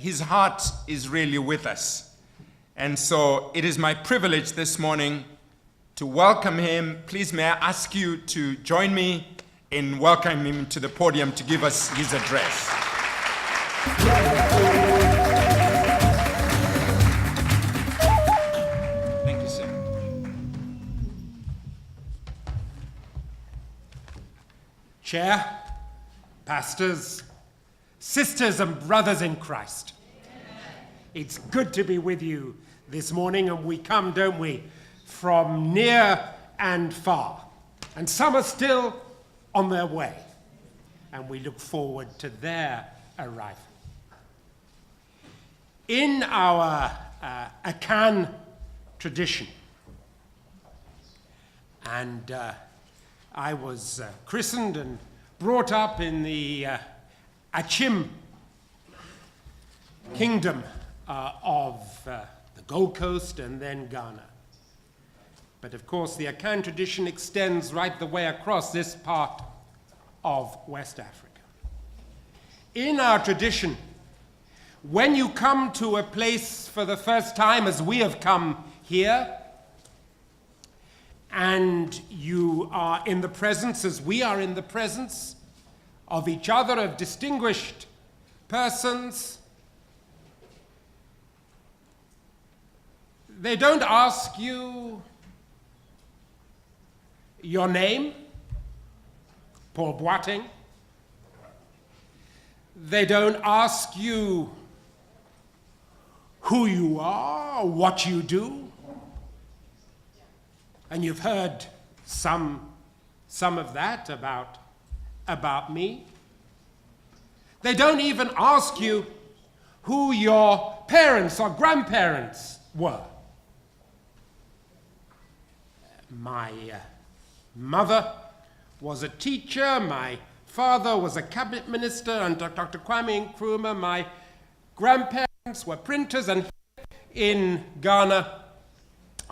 his heart is really with us. And so it is my privilege this morning to welcome him. Please may I ask you to join me in welcoming him to the podium to give us his address. Thank you, sir. Chair, pastors, sisters and brothers in Christ. It's good to be with you this morning, and we come, don't we, from near and far. And some are still on their way, and we look forward to their arrival. In our Akan tradition, and I was christened and brought up in the Achim kingdom of the Gold Coast and then Ghana. But of course, the Akan tradition extends right the way across this part of West Africa. In our tradition, when you come to a place for the first time, as we have come here, and you are in the presence, as we are in the presence, of each other, of distinguished persons, they don't ask you your name, Paul Boateng. They don't ask you who you are, what you do. And you've heard some of that about me. They don't even ask you who your parents or grandparents were. My mother was a teacher, my father was a cabinet minister under Dr. Kwame Nkrumah, my grandparents were printers, and in Ghana,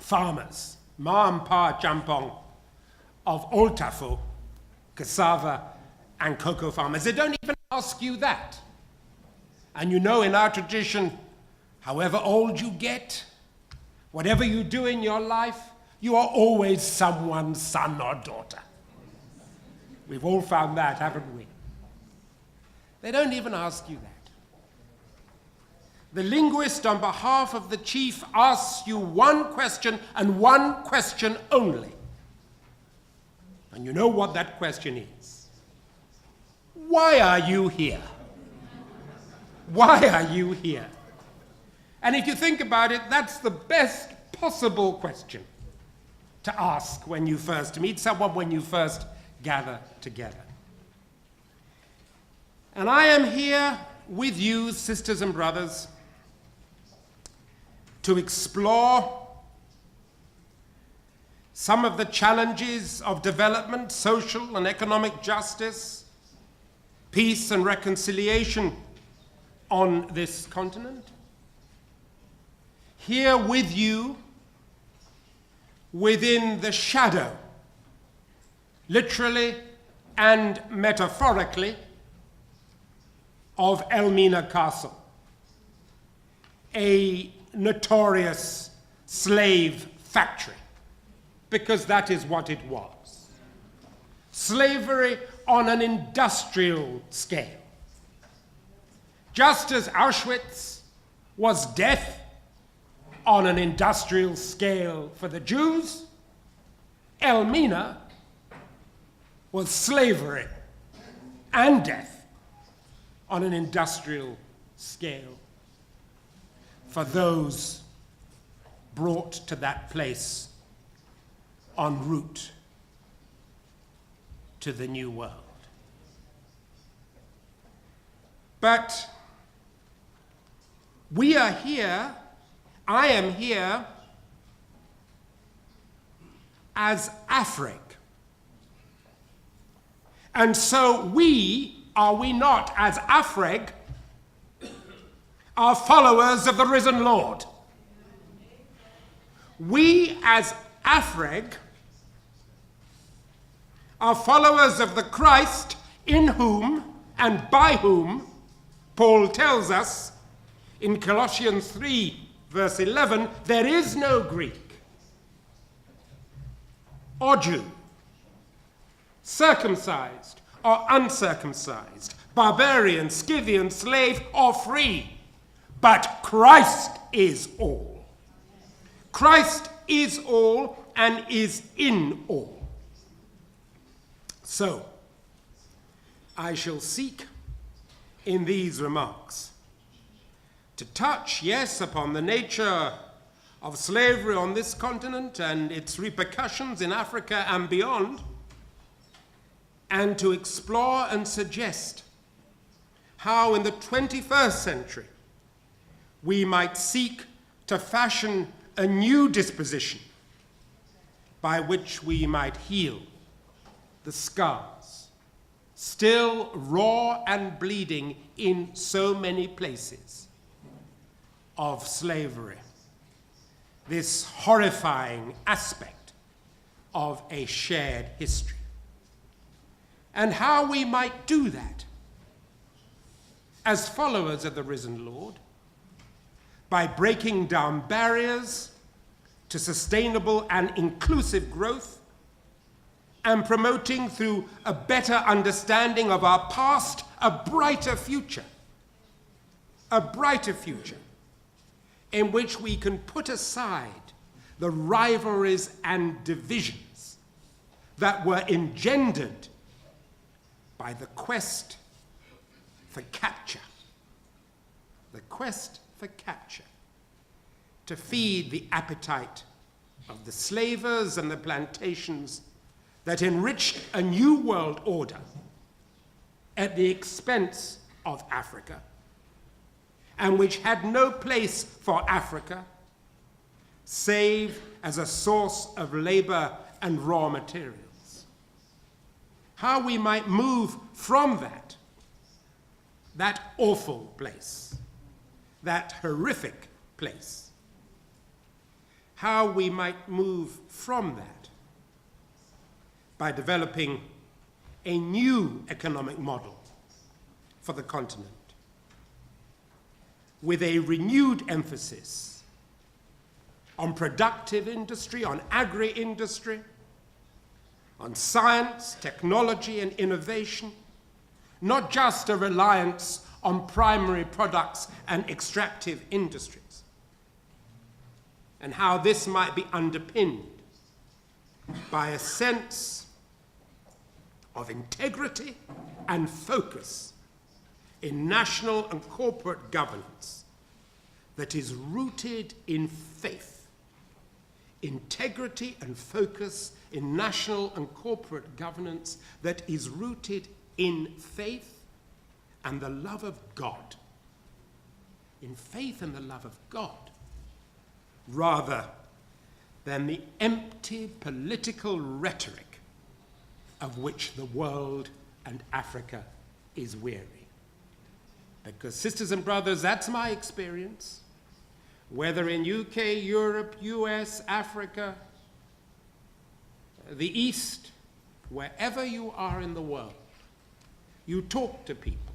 farmers. Ma and Pa Champong of Oltafo, cassava and cocoa farmers. They don't even ask you that. And you know, in our tradition, however old you get, whatever you do in your life, you are always someone's son or daughter. We've all found that, haven't we? They don't even ask you that. The linguist, on behalf of the chief, asks you one question and one question only. And you know what that question is. Why are you here? Why are you here? And if you think about it, that's the best possible question to ask when you first meet someone, when you first gather together. And I am here with you, sisters and brothers, to explore some of the challenges of development, social and economic justice, peace and reconciliation on this continent. Here with you, within the shadow, literally and metaphorically, of Elmina Castle, a notorious slave factory, because that is what it was. Slavery on an industrial scale. Just as Auschwitz was death on an industrial scale for the Jews, Elmina was slavery and death on an industrial scale for those brought to that place en route to the New World. But we are here, I am here, as AFReG. And so are we not, as AFReG, are followers of the risen Lord? We, as AFReG, are followers of the Christ in whom and by whom, Paul tells us, In Colossians 3, verse 11, there is no Greek or Jew, circumcised or uncircumcised, barbarian, Scythian, slave or free, but Christ is all. Christ is all and is in all. So, I shall seek in these remarks to touch, yes, upon the nature of slavery on this continent and its repercussions in Africa and beyond, and to explore and suggest how in the 21st century we might seek to fashion a new disposition by which we might heal the scars, still raw and bleeding in so many places, of slavery, this horrifying aspect of a shared history. And how we might do that as followers of the risen Lord, by breaking down barriers to sustainable and inclusive growth, and promoting through a better understanding of our past a brighter future in which we can put aside the rivalries and divisions that were engendered by the quest for capture. The quest for capture, to feed the appetite of the slavers and the plantations that enriched a new world order at the expense of Africa, and which had no place for Africa save as a source of labor and raw materials. How we might move from that awful place, that horrific place, how we might move from that by developing a new economic model for the continent, with a renewed emphasis on productive industry, on agri-industry, on science, technology, and innovation, not just a reliance on primary products and extractive industries, and how this might be underpinned by a sense of integrity and focus in national and corporate governance that is rooted in faith. Integrity and focus in national and corporate governance that is rooted in faith and the love of God. In faith and the love of God, rather than the empty political rhetoric of which the world and Africa is weary. Because, sisters and brothers, that's my experience. Whether in UK, Europe, US, Africa, the East, wherever you are in the world, you talk to people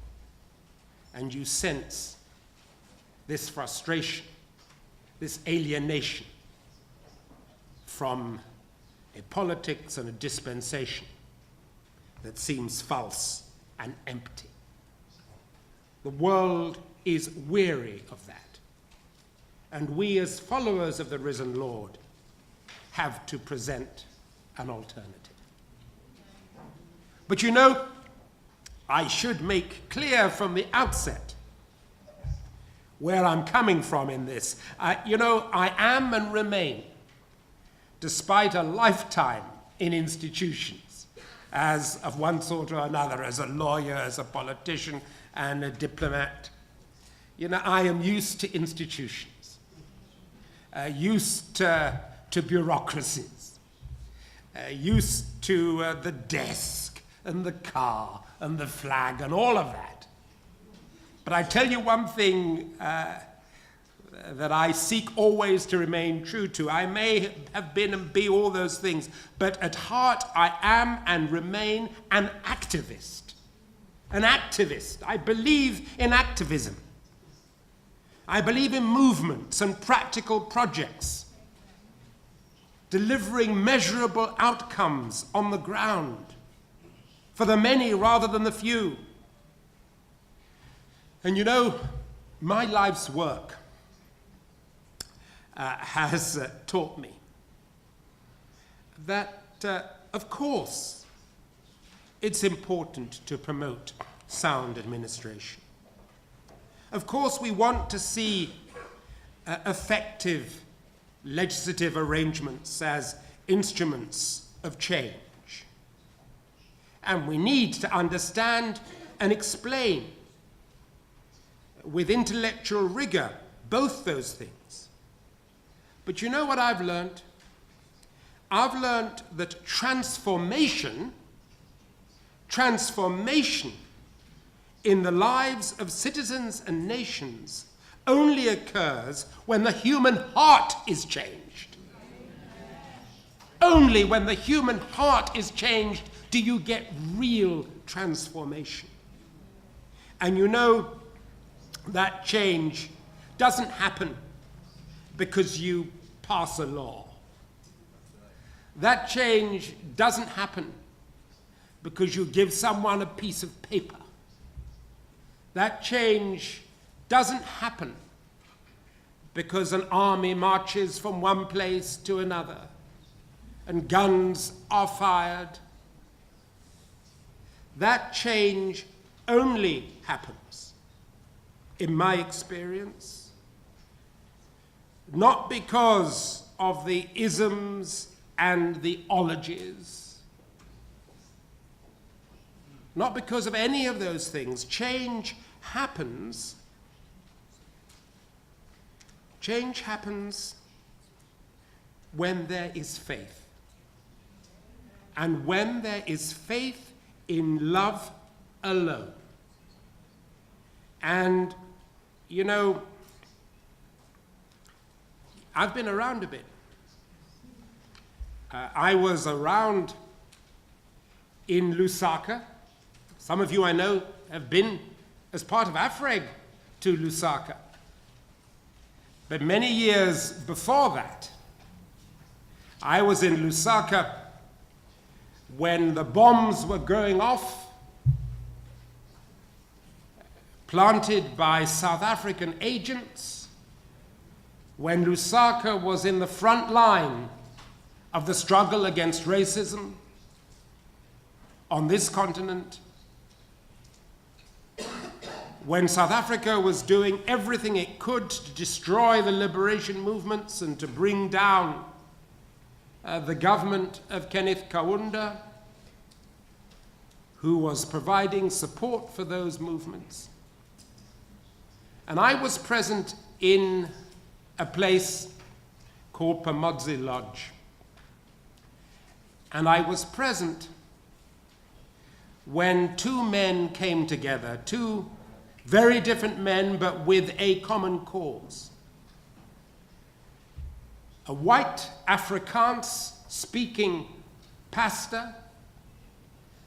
and you sense this frustration, this alienation from a politics and a dispensation that seems false and empty. The world is weary of that. And we, as followers of the risen Lord, have to present an alternative. But you know, I should make clear from the outset where I'm coming from in this. I am and remain, despite a lifetime in institutions, as of one sort or another, as a lawyer, as a politician, and a diplomat. I am used to institutions, used to bureaucracies, used to the desk and the car and the flag and all of that. But I tell you one thing that I seek always to remain true to. I may have been and be all those things, but at heart I am and remain an activist. An activist. I believe in activism. I believe in movements and practical projects, delivering measurable outcomes on the ground for the many rather than the few. And you know, my life's work has taught me that, of course, it's important to promote sound administration. Of course, we want to see effective legislative arrangements as instruments of change. And we need to understand and explain with intellectual rigor both those things. But you know what I've learned? I've learned that transformation in the lives of citizens and nations only occurs when the human heart is changed. Only when the human heart is changed do you get real transformation. And you know that change doesn't happen because you pass a law. That change doesn't happen because you give someone a piece of paper. That change doesn't happen because an army marches from one place to another and guns are fired. That change only happens, in my experience, not because of the isms and the ologies, not because of any of those things. Change happens when there is faith. And when there is faith in love alone. And, you know, I've been around a bit. I was around in Lusaka. Some of you I know have been, as part of AFReG, to Lusaka. But many years before that, I was in Lusaka when the bombs were going off, planted by South African agents, when Lusaka was in the front line of the struggle against racism on this continent, when South Africa was doing everything it could to destroy the liberation movements and to bring down the government of Kenneth Kaunda, who was providing support for those movements. And I was present in a place called Pamodzi Lodge. And I was present when two men came together, two very different men, but with a common cause. A white Afrikaans-speaking pastor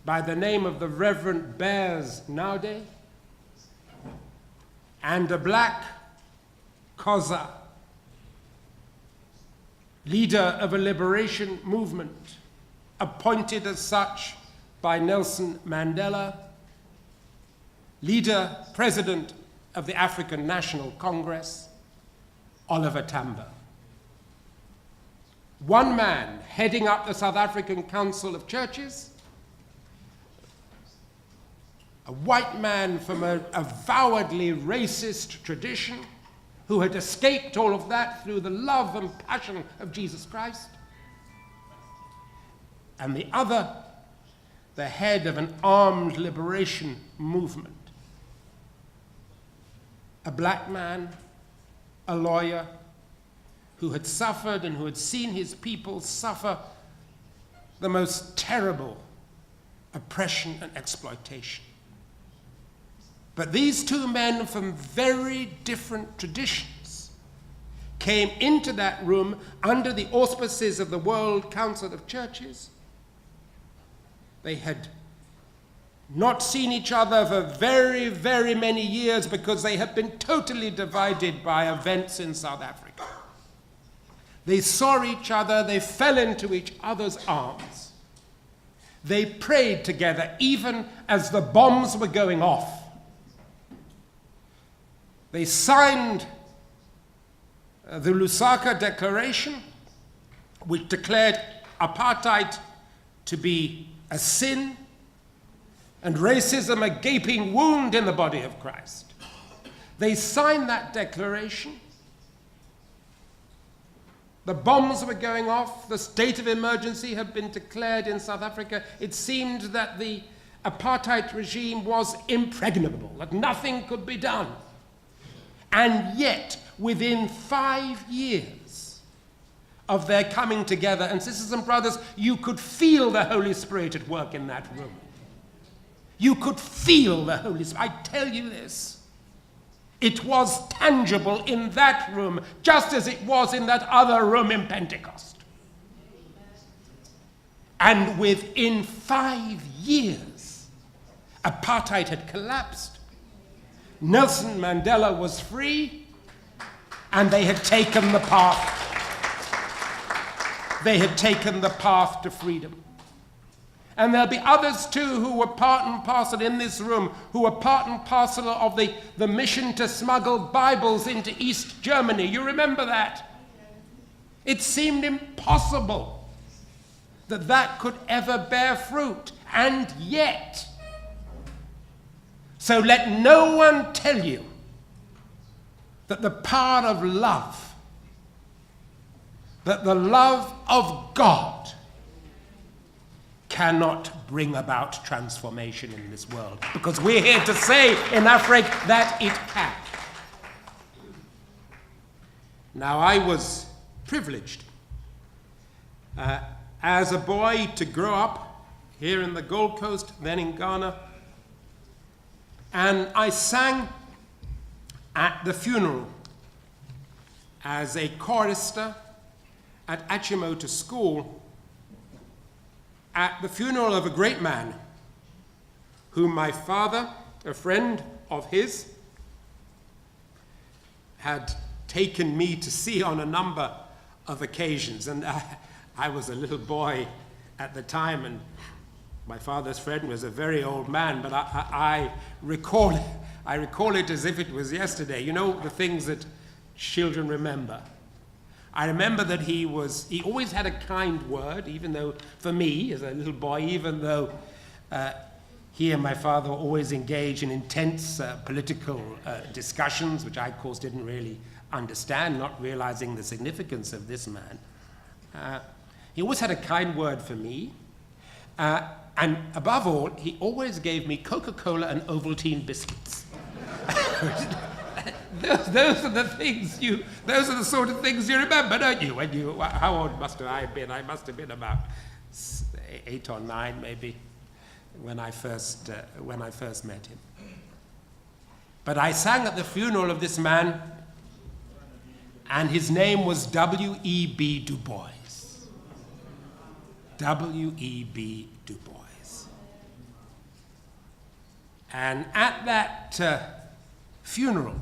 by the name of the Reverend Bears Naude, and a black Xhosa, leader of a liberation movement, appointed as such by Nelson Mandela, president of the African National Congress, Oliver Tambo. One man heading up the South African Council of Churches, a white man from a avowedly racist tradition who had escaped all of that through the love and passion of Jesus Christ, and the other, the head of an armed liberation movement. A black man, a lawyer, who had suffered and who had seen his people suffer the most terrible oppression and exploitation. But these two men from very different traditions came into that room under the auspices of the World Council of Churches. They had not seen each other for very, very many years because they had been totally divided by events in South Africa. They saw each other, they fell into each other's arms. They prayed together even as the bombs were going off. They signed the Lusaka Declaration, which declared apartheid to be a sin and racism a gaping wound in the body of Christ. They signed that declaration. The bombs were going off. The state of emergency had been declared in South Africa. It seemed that the apartheid regime was impregnable, that nothing could be done. And yet, within 5 years of their coming together, and sisters and brothers, you could feel the Holy Spirit at work in that room. You could feel the Holy Spirit. I tell you this. It was tangible in that room, just as it was in that other room in Pentecost. And within 5 years, apartheid had collapsed. Nelson Mandela was free, and they had taken the path. They had taken the path to freedom. And there'll be others too who were part and parcel in this room, who were part and parcel of the mission to smuggle Bibles into East Germany. You remember that? It seemed impossible that that could ever bear fruit. And yet, so let no one tell you that the power of love, that the love of God cannot bring about transformation in this world. Because we're here to say in AFReG that it can. Now, I was privileged as a boy to grow up here in the Gold Coast, then in Ghana. And I sang at the funeral as a chorister at Achimota School, at the funeral of a great man whom my father, a friend of his, had taken me to see on a number of occasions. And I was a little boy at the time, and my father's friend was a very old man, but I recall it as if it was yesterday. You know, the things that children remember. I remember that he always had a kind word, even though, for me, as a little boy, even though he and my father were always engaged in intense political discussions, which I, of course, didn't really understand, not realizing the significance of this man. He always had a kind word for me. And above all, he always gave me Coca-Cola and Ovaltine biscuits. Those are those are the sort of things you remember, don't you? How old must I have been? I must have been about 8 or 9, maybe, when I first met him. But I sang at the funeral of this man, and his name was W.E.B. Du Bois. W.E.B. Du Bois. And at that funeral,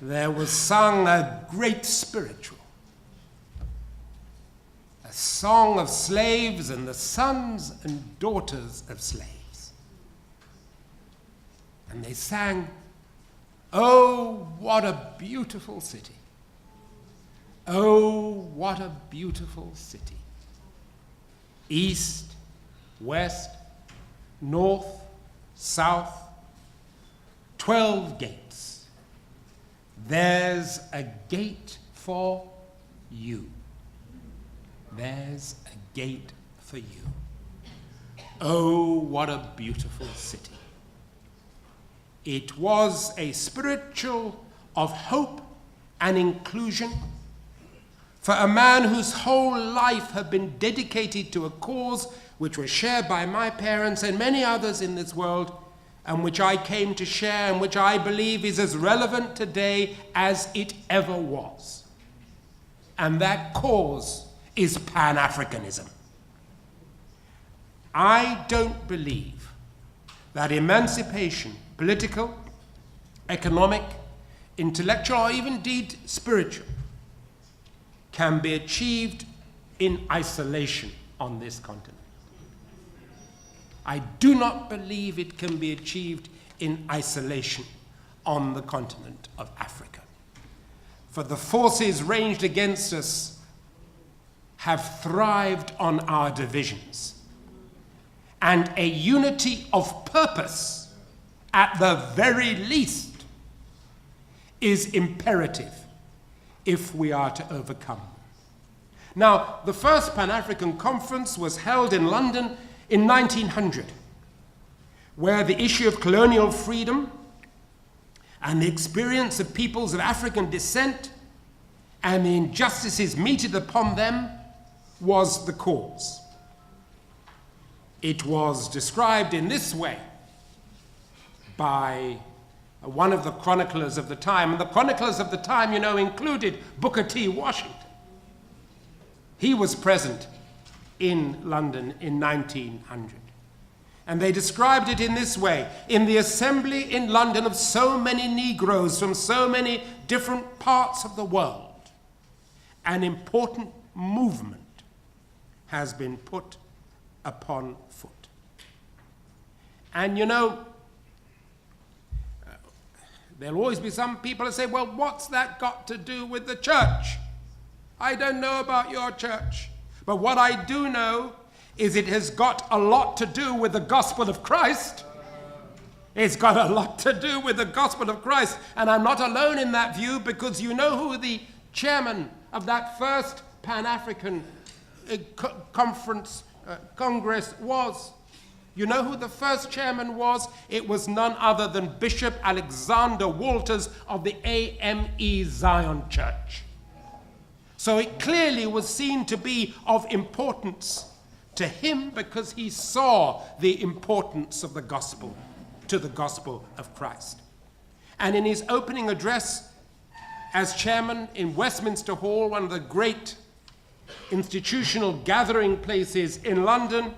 there was sung a great spiritual, a song of slaves and the sons and daughters of slaves. And they sang, "Oh, what a beautiful city. Oh, what a beautiful city. East, west, north, south, 12 gates. There's a gate for you. There's a gate for you. Oh, what a beautiful city." It was a spiritual of hope and inclusion for a man whose whole life had been dedicated to a cause which was shared by my parents and many others in this world, and which I came to share, and which I believe is as relevant today as it ever was. And that cause is Pan-Africanism. I don't believe that emancipation, political, economic, intellectual, or even indeed spiritual, can be achieved in isolation on this continent. I do not believe it can be achieved in isolation on the continent of Africa. For the forces ranged against us have thrived on our divisions. And a unity of purpose, at the very least, is imperative if we are to overcome. Now, the first Pan-African Conference was held in London in 1900, where the issue of colonial freedom and the experience of peoples of African descent and the injustices meted upon them was the cause. It was described in this way by one of the chroniclers of the time, and the chroniclers of the time, you know, included Booker T. Washington. He was present in London in 1900. And they described it in this way: in the assembly in London of so many Negroes from so many different parts of the world, an important movement has been put upon foot. And you know, there'll always be some people that say, well, what's that got to do with the church? I don't know about your church. But what I do know is it has got a lot to do with the gospel of Christ. It's got a lot to do with the gospel of Christ. And I'm not alone in that view, because you know who the chairman of that first Pan-African Congress was. You know who the first chairman was? It was none other than Bishop Alexander Walters of the AME Zion Church. So it clearly was seen to be of importance to him, because he saw the importance of the gospel to the gospel of Christ. And in his opening address as chairman in Westminster Hall, one of the great institutional gathering places in London,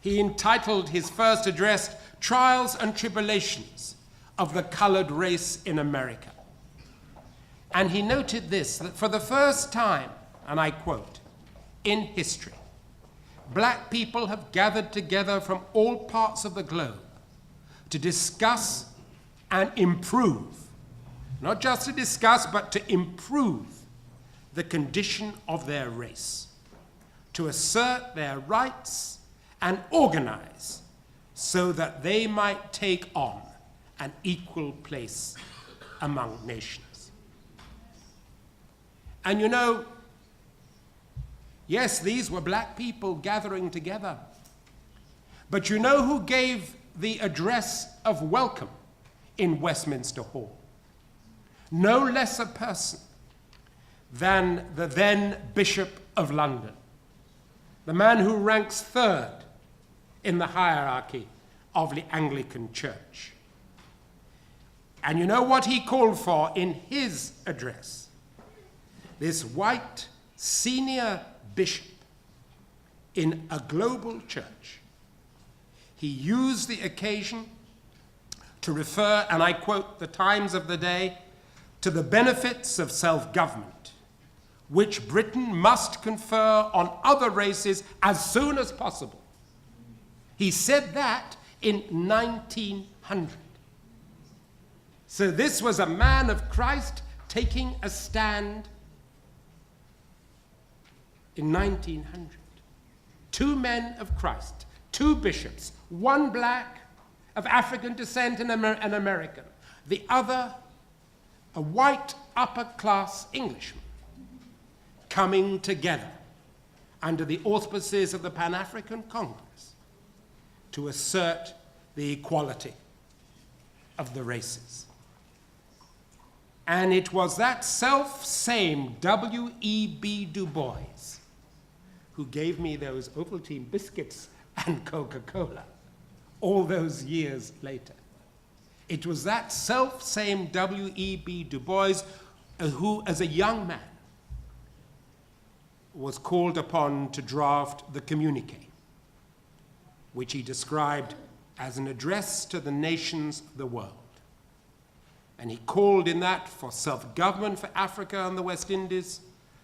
he entitled his first address, Trials and Tribulations of the Colored Race in America. And he noted this, that for the first time, and I quote, in history, black people have gathered together from all parts of the globe to discuss and improve, not just to discuss, but to improve the condition of their race, to assert their rights and organize so that they might take on an equal place among nations. And you know, yes, these were black people gathering together. But you know who gave the address of welcome in Westminster Hall? No less a person than the then Bishop of London, the man who ranks third in the hierarchy of the Anglican Church. And you know what he called for in his address? This white senior bishop in a global church. He used the occasion to refer, and I quote the Times of the day, to the benefits of self-government, which Britain must confer on other races as soon as possible. He said that in 1900. So this was a man of Christ taking a stand in 1900. Two men of Christ, two bishops, one black of African descent and an American, the other a white upper-class Englishman, coming together under the auspices of the Pan-African Congress to assert the equality of the races. And it was that self-same W.E.B. Du Bois who gave me those Ovaltine biscuits and Coca-Cola all those years later. It was that self-same W.E.B. Du Bois who, as a young man, was called upon to draft the communique which he described as an address to the nations of the world. And he called in that for self-government for Africa and the West Indies,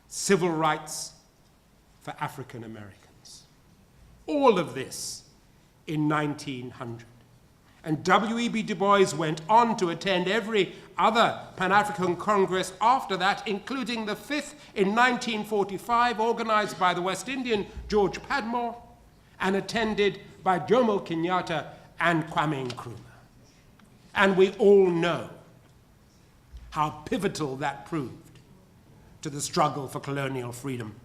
civil rights for African Americans. All of this in 1900. And W.E.B. Du Bois went on to attend every other Pan-African Congress after that, including the fifth in 1945, organized by the West Indian George Padmore, and attended by Jomo Kenyatta and Kwame Nkrumah. And we all know how pivotal that proved to the struggle for colonial freedom,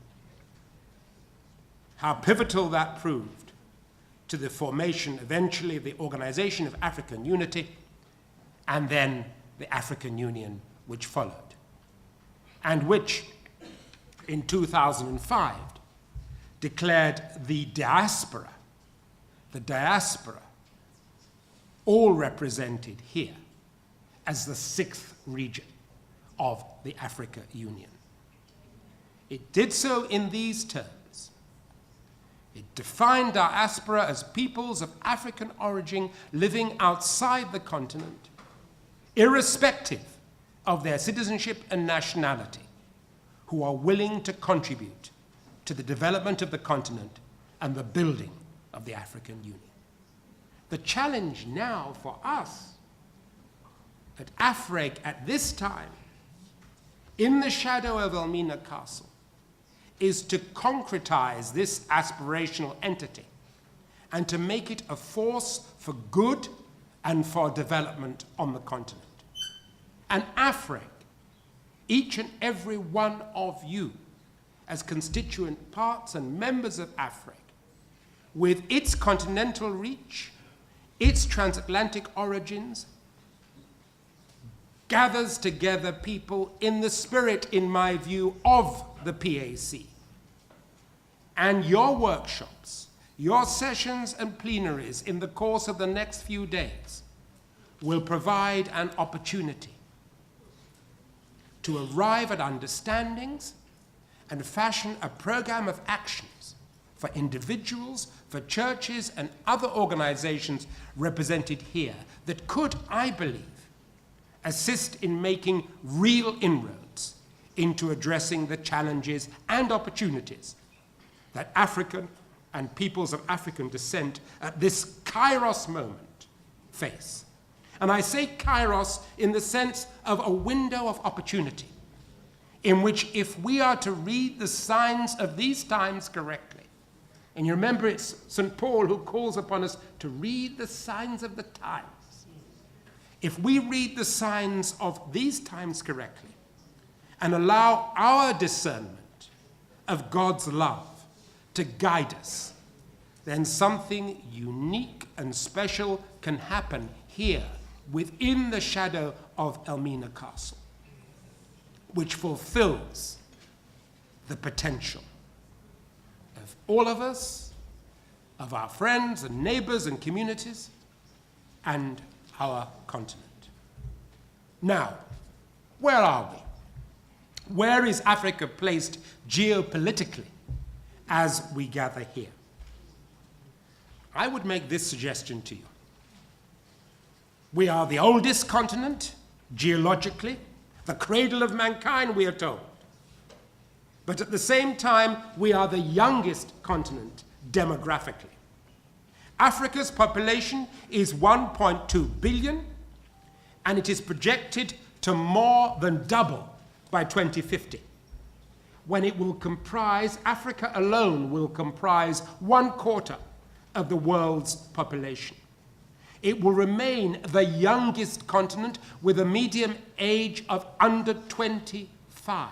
how pivotal that proved to the formation, eventually, of the Organization of African Unity, and then the African Union, which followed, and which, in 2005, declared the diaspora, all represented here, as the sixth region of the Africa Union. It did so in these terms. It defined diaspora as peoples of African origin living outside the continent, irrespective of their citizenship and nationality, who are willing to contribute to the development of the continent and the building of the African Union. The challenge now for us at AFReG at this time, in the shadow of Elmina Castle, is to concretize this aspirational entity and to make it a force for good and for development on the continent. And AFReG, each and every one of you, as constituent parts and members of AFReG, with its continental reach, its transatlantic origins, gathers together people in the spirit, in my view, of the PAC. And your workshops, your sessions and plenaries in the course of the next few days will provide an opportunity to arrive at understandings and fashion a program of actions for individuals, for churches, and other organizations represented here that could, I believe, assist in making real inroads into addressing the challenges and opportunities that African and peoples of African descent at this kairos moment face. And I say kairos in the sense of a window of opportunity in which, if we are to read the signs of these times correctly, and you remember it's St. Paul who calls upon us to read the signs of the times. If we read the signs of these times correctly and allow our discernment of God's love to guide us, then something unique and special can happen here within the shadow of Elmina Castle, which fulfills the potential of all of us, of our friends and neighbors and communities, and our continent. Now, where are we? Where is Africa placed geopolitically as we gather here? I would make this suggestion to you. We are the oldest continent, geologically, the cradle of mankind, we are told. But at the same time, we are the youngest continent demographically. Africa's population is 1.2 billion, and it is projected to more than double by 2050, when it will comprise, Africa alone will comprise 1/4 of the world's population. It will remain the youngest continent with a median age of under 25.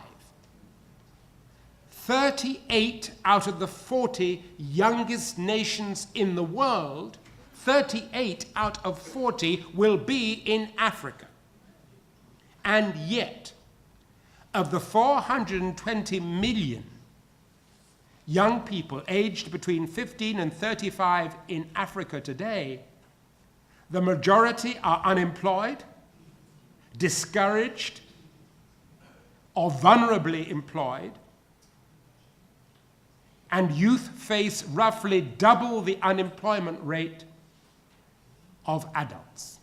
38 out of the 40 youngest nations in the world, 38 out of 40 will be in Africa. And yet, of the 420 million young people aged between 15 and 35 in Africa today, the majority are unemployed, discouraged, or vulnerably employed. and youth face roughly double the unemployment rate of adults.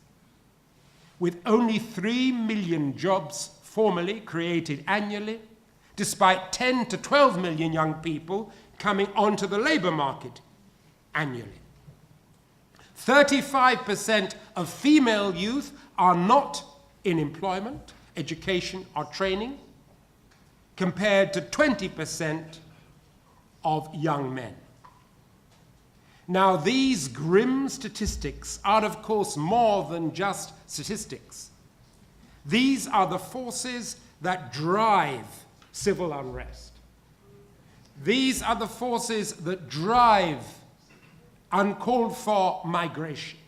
With only 3 million jobs formally created annually, despite 10 to 12 million young people coming onto the labor market annually. 35% of female youth are not in employment, education, or training, compared to 20% of young men. Now, these grim statistics are, of course, more than just statistics. These are the forces that drive civil unrest. These are the forces that drive uncalled for migration.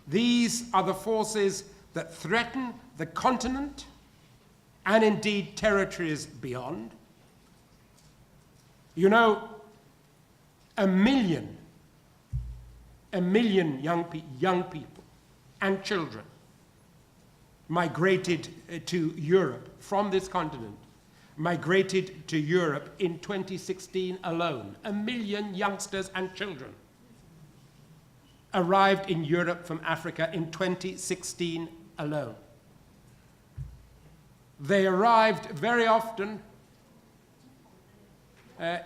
These are the forces that threaten the continent and indeed territories beyond. You know, a million young people and children migrated to Europe from this continent, migrated to Europe in 2016 alone. 1 million youngsters and children arrived in Europe from Africa in 2016 alone. They arrived very often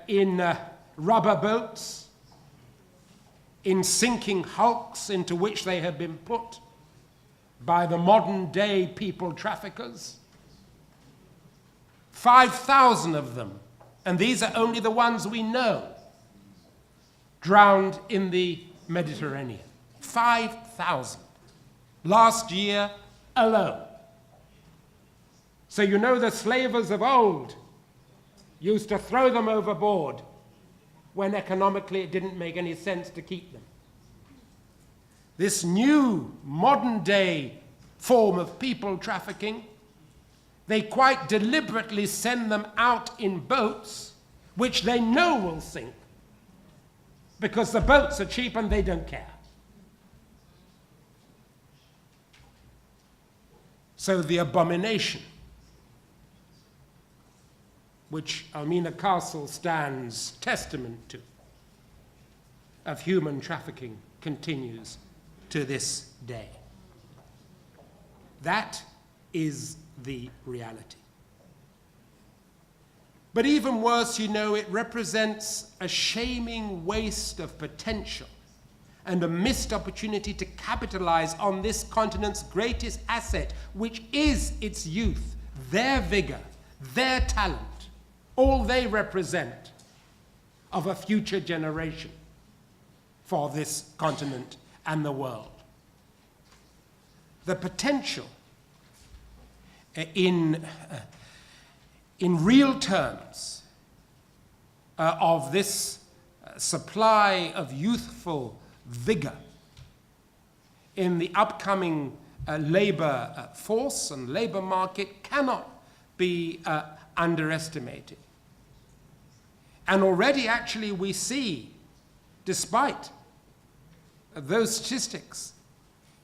in rubber boats, in sinking hulks into which they have been put by the modern-day people traffickers. 5,000 of them, and these are only the ones we know, drowned in the Mediterranean. 5,000 last year alone. So you know the slavers of old used to throw them overboard when economically it didn't make any sense to keep them. This new modern-day form of people trafficking, they quite deliberately send them out in boats which they know will sink because the boats are cheap and they don't care. So the abomination which Elmina Castle stands testament to of human trafficking continues to this day. That is the reality. But even worse, you know, it represents a shaming waste of potential and a missed opportunity to capitalize on this continent's greatest asset, which is its youth, their vigor, their talent, all they represent of a future generation for this continent and the world. The potential in real terms of this supply of youthful vigor in the upcoming labor force and labor market cannot be underestimated. And already actually we see, despite those statistics,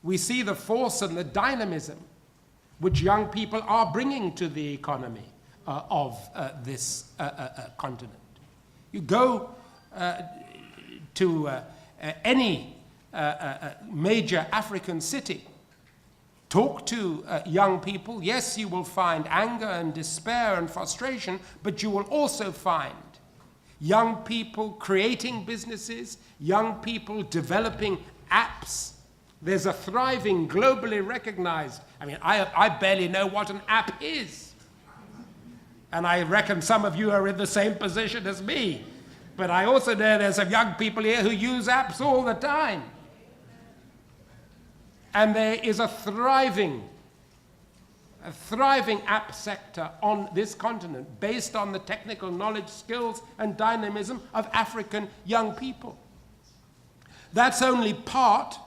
we see the force and the dynamism which young people are bringing to the economy of this continent. You go to any major African city, talk to young people. Yes, you will find anger and despair and frustration, but you will also find young people creating businesses, young people developing apps. There's a thriving, globally recognized, I barely know what an app is. And I reckon some of you are in the same position as me. But I also know there's some young people here who use apps all the time. And there is a thriving app sector on this continent based on the technical knowledge, skills, and dynamism of African young people. That's only part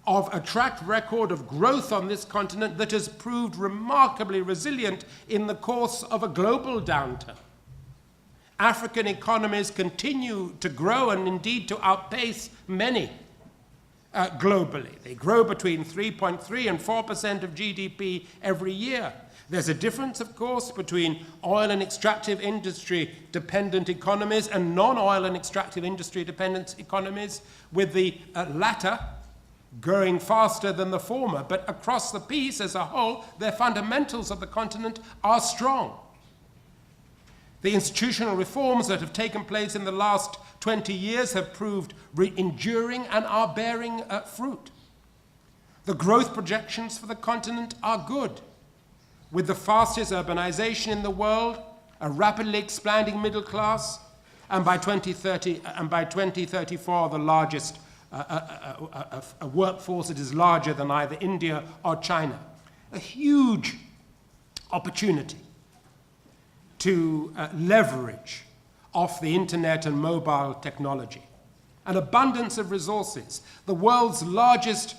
of a track record of growth on this continent that has proved remarkably resilient in the course of a global downturn. African economies continue to grow and indeed to outpace many globally. They grow between 3.3 and 4% of GDP every year. There's a difference, of course, between oil and extractive industry dependent economies and non-oil and extractive industry dependent economies, with the latter growing faster than the former. But across the piece as a whole, the fundamentals of the continent are strong. The institutional reforms that have taken place in the last 20 years have proved enduring and are bearing fruit. The growth projections for the continent are good, with the fastest urbanization in the world, a rapidly expanding middle class, and by 2030 and by 2034, the largest a workforce that is larger than either India or China. A huge opportunity to leverage off the internet and mobile technology. An abundance of resources, the world's largest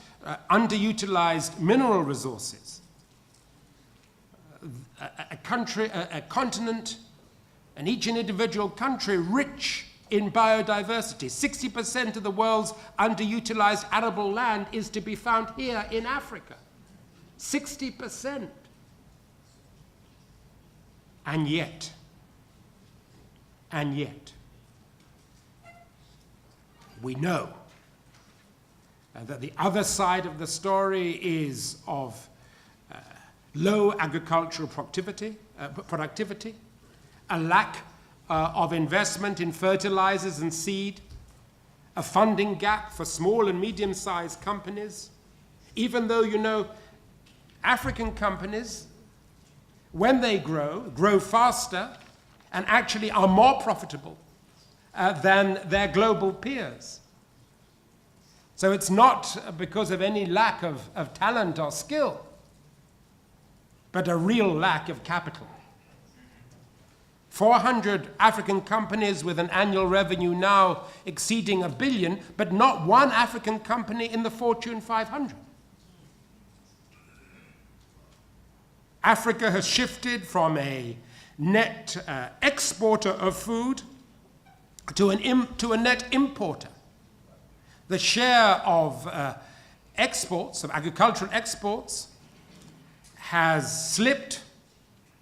underutilized mineral resources. A continent, and each individual country rich in biodiversity. 60% of the world's underutilized arable land is to be found here in Africa. 60%. And yet, we know that the other side of the story is of low agricultural productivity, a lack of investment in fertilizers and seed, a funding gap for small and medium-sized companies, even though, you know, African companies, when they grow faster and actually are more profitable than their global peers. So it's not because of any lack of talent or skill, but a real lack of capital. 400 African companies with an annual revenue now exceeding $1 billion, but not one African company in the Fortune 500. Africa has shifted from a net exporter of food to a net importer. The share of exports, of agricultural exports, has slipped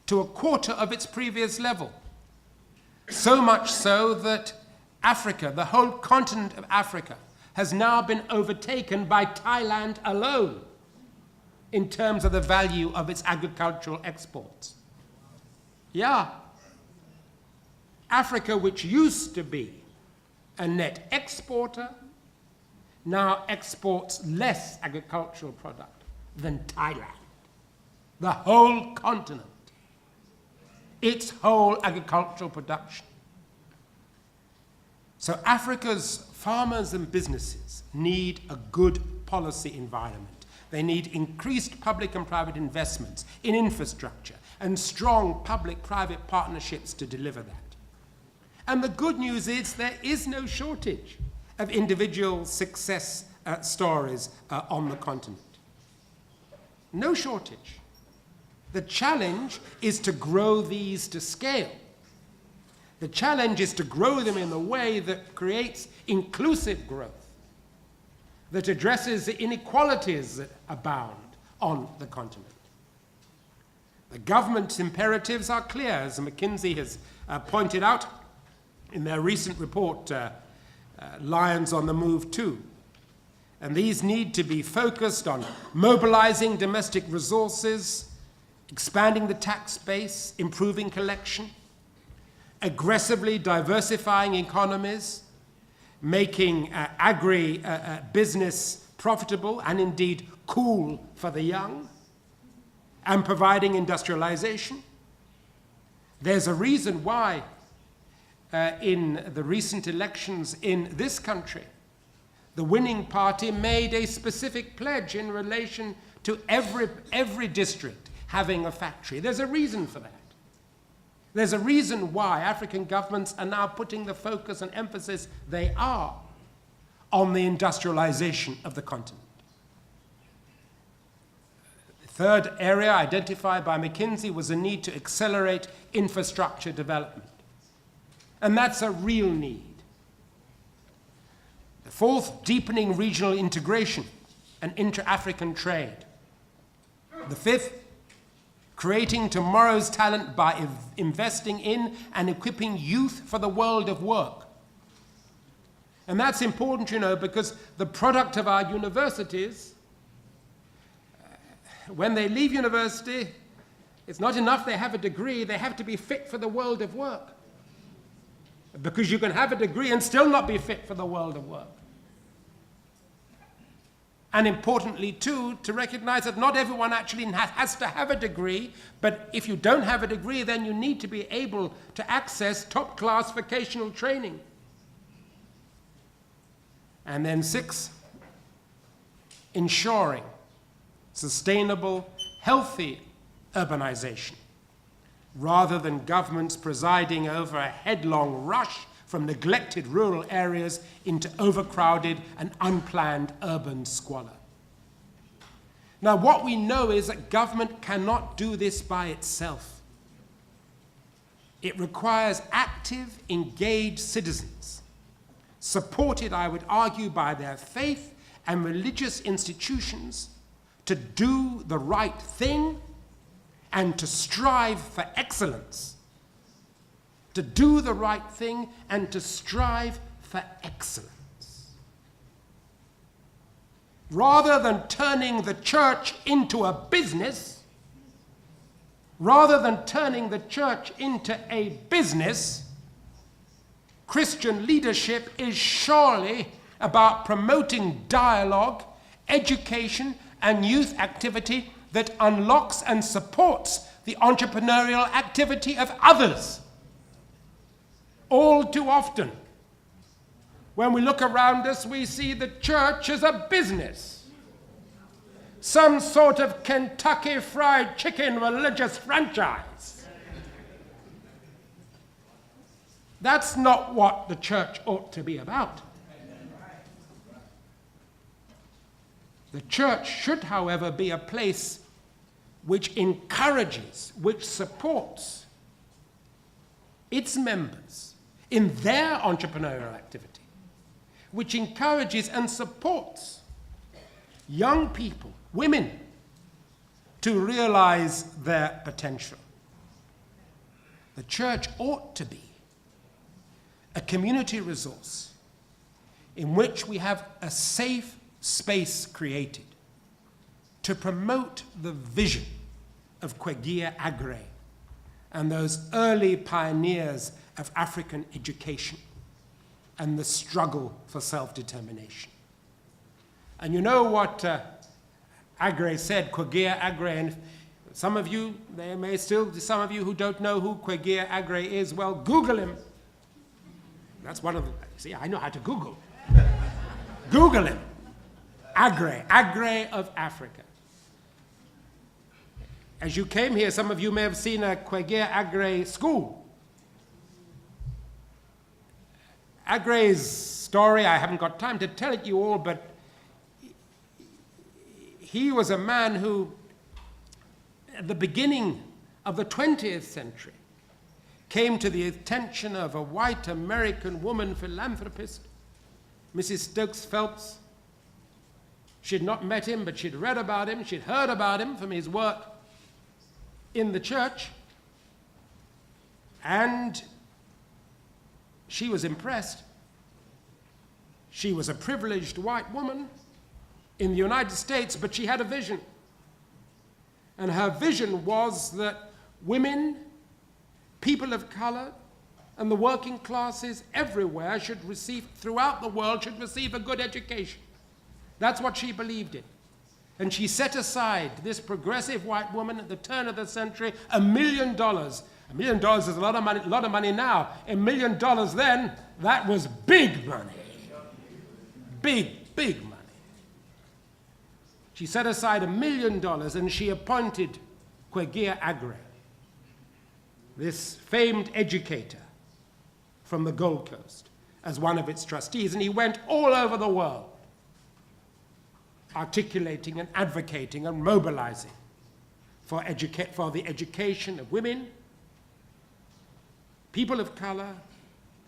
to a quarter of its previous level. So much so that Africa, the whole continent of Africa, has now been overtaken by Thailand alone in terms of the value of its agricultural exports. Yeah. Africa, which used to be a net exporter, now exports less agricultural product than Thailand. The whole continent, its whole agricultural production. So Africa's farmers and businesses need a good policy environment. They need increased public and private investments in infrastructure and strong public-private partnerships to deliver that. And the good news is there is no shortage of individual success stories on the continent. No shortage. The challenge is to grow these to scale. The challenge is to grow them in a way that creates inclusive growth, that addresses the inequalities that abound on the continent. The government's imperatives are clear, as McKinsey has pointed out in their recent report, Lions on the Move 2. And these need to be focused on mobilizing domestic resources, expanding the tax base, improving collection, aggressively diversifying economies, making agri-business profitable and indeed cool for the young, and providing industrialization. There's a reason why in the recent elections in this country, the winning party made a specific pledge in relation to every district having a factory. There's a reason for that. There's a reason why African governments are now putting the focus and emphasis they are on the industrialization of the continent. The third area identified by McKinsey was the need to accelerate infrastructure development. And that's a real need. The fourth, deepening regional integration and inter-African trade. The fifth, creating tomorrow's talent by investing in and equipping youth for the world of work. And that's important, you know, because the product of our universities, when they leave university, it's not enough they have a degree, they have to be fit for the world of work. Because you can have a degree and still not be fit for the world of work. And importantly, too, to recognize that not everyone actually has to have a degree, but if you don't have a degree, then you need to be able to access top-class vocational training. And then 6, ensuring sustainable, healthy urbanization, rather than governments presiding over a headlong rush from neglected rural areas into overcrowded and unplanned urban squalor. Now, what we know is that government cannot do this by itself. It requires active, engaged citizens, supported, I would argue, by their faith and religious institutions, to do the right thing and to strive for excellence. To do the right thing and to strive for excellence. Rather than turning the church into a business, Christian leadership is surely about promoting dialogue, education, and youth activity that unlocks and supports the entrepreneurial activity of others. All too often, when we look around us, we see the church as a business, some sort of Kentucky Fried Chicken religious franchise. That's not what the church ought to be about. The church should, however, be a place which encourages, which supports its members in their entrepreneurial activity, which encourages and supports young people, women, to realize their potential. The church ought to be a community resource in which we have a safe space created to promote the vision of Kwegia Agre and those early pioneers of African education and the struggle for self-determination. And you know what Agre said, Kwegia Agre, and some of you, there may still be some of you who don't know who Kwegia Agre is, well, Google him. That's one of the, see, I know how to Google. Google him. Agre, Agre of Africa. As you came here, some of you may have seen a Kwegia Agre school. Agre's story, I haven't got time to tell it you all, but he was a man who, at the beginning of the 20th century, came to the attention of a white American woman philanthropist, Mrs. Stokes Phelps. She'd not met him, but she'd read about him, she'd heard about him from his work in the church, and she was impressed. She was a privileged white woman in the United States, but she had a vision. And her vision was that women, people of color, and the working classes everywhere should receive, throughout the world, should receive a good education. That's what she believed in. And she set aside, this progressive white woman at the turn of the century, $1 million. $1 million is a lot of money now. $1 million then, that was big money. Big, big money. She set aside $1 million and she appointed Kwegia Agre, this famed educator from the Gold Coast, as one of its trustees. And he went all over the world, articulating and advocating and mobilizing for the education of women, people of color,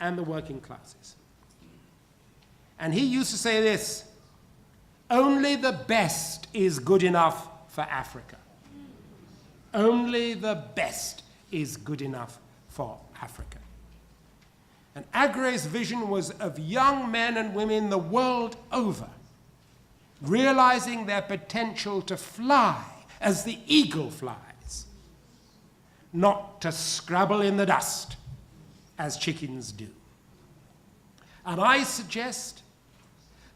and the working classes. And he used to say this: only the best is good enough for Africa. Only the best is good enough for Africa. And AFReG's vision was of young men and women the world over realizing their potential to fly as the eagle flies, not to scrabble in the dust as chickens do. And I suggest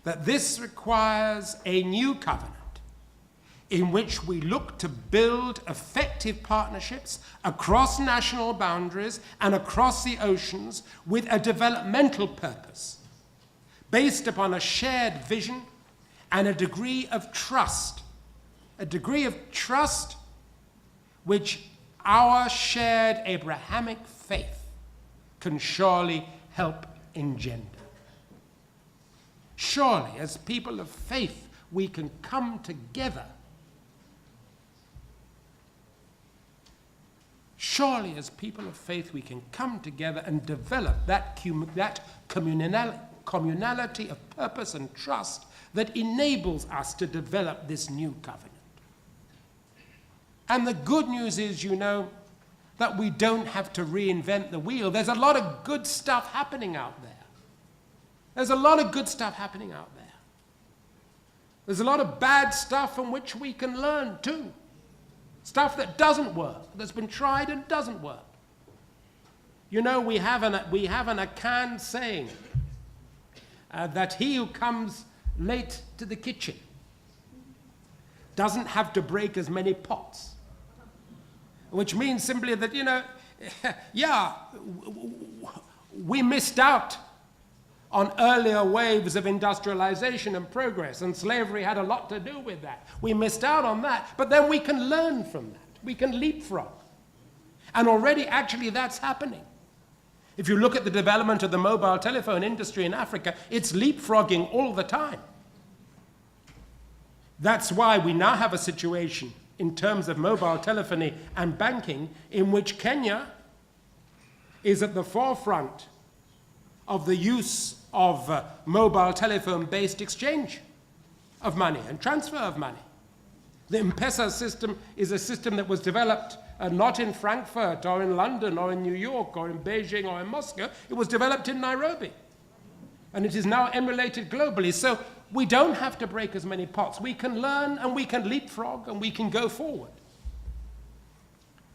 that this requires a new covenant in which we look to build effective partnerships across national boundaries and across the oceans with a developmental purpose based upon a shared vision and a degree of trust which our shared Abrahamic faith can surely help engender. Surely, as people of faith, we can come together. Surely, as people of faith, we can come together and develop that communality of purpose and trust that enables us to develop this new covenant. And the good news is, you know, that we don't have to reinvent the wheel. There's a lot of good stuff happening out there. There's a lot of good stuff happening out there. There's a lot of bad stuff from which we can learn too. Stuff that doesn't work, that's been tried and doesn't work. You know, we have an Akan saying that he who comes late to the kitchen doesn't have to break as many pots. Which means simply that, you know, yeah, we missed out on earlier waves of industrialization and progress, and slavery had a lot to do with that. We missed out on that, but then we can learn from that. We can leapfrog. And already, actually, that's happening. If you look at the development of the mobile telephone industry in Africa, it's leapfrogging all the time. That's why we now have a situation in terms of mobile telephony and banking in which Kenya is at the forefront of the use of mobile telephone-based exchange of money and transfer of money. The M-Pesa system is a system that was developed not in Frankfurt or in London or in New York or in Beijing or in Moscow. It was developed in Nairobi. And it is now emulated globally. So we don't have to break as many pots. We can learn and we can leapfrog and we can go forward.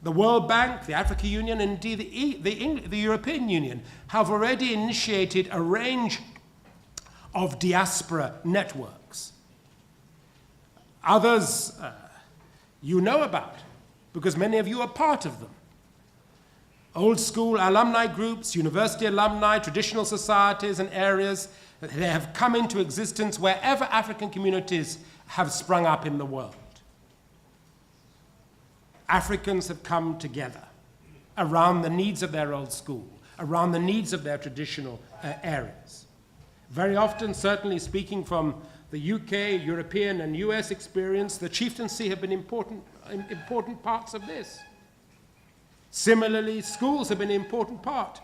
The World Bank, the African Union, and indeed the European Union have already initiated a range of diaspora networks. Others you know about, because many of you are part of them. Old school alumni groups, university alumni, traditional societies and areas, they have come into existence wherever African communities have sprung up in the world. Africans have come together around the needs of their old school, around the needs of their traditional areas. Very often, certainly speaking from the UK, European, and US experience, the chieftaincy have been important parts of this. Similarly, schools have been an important part.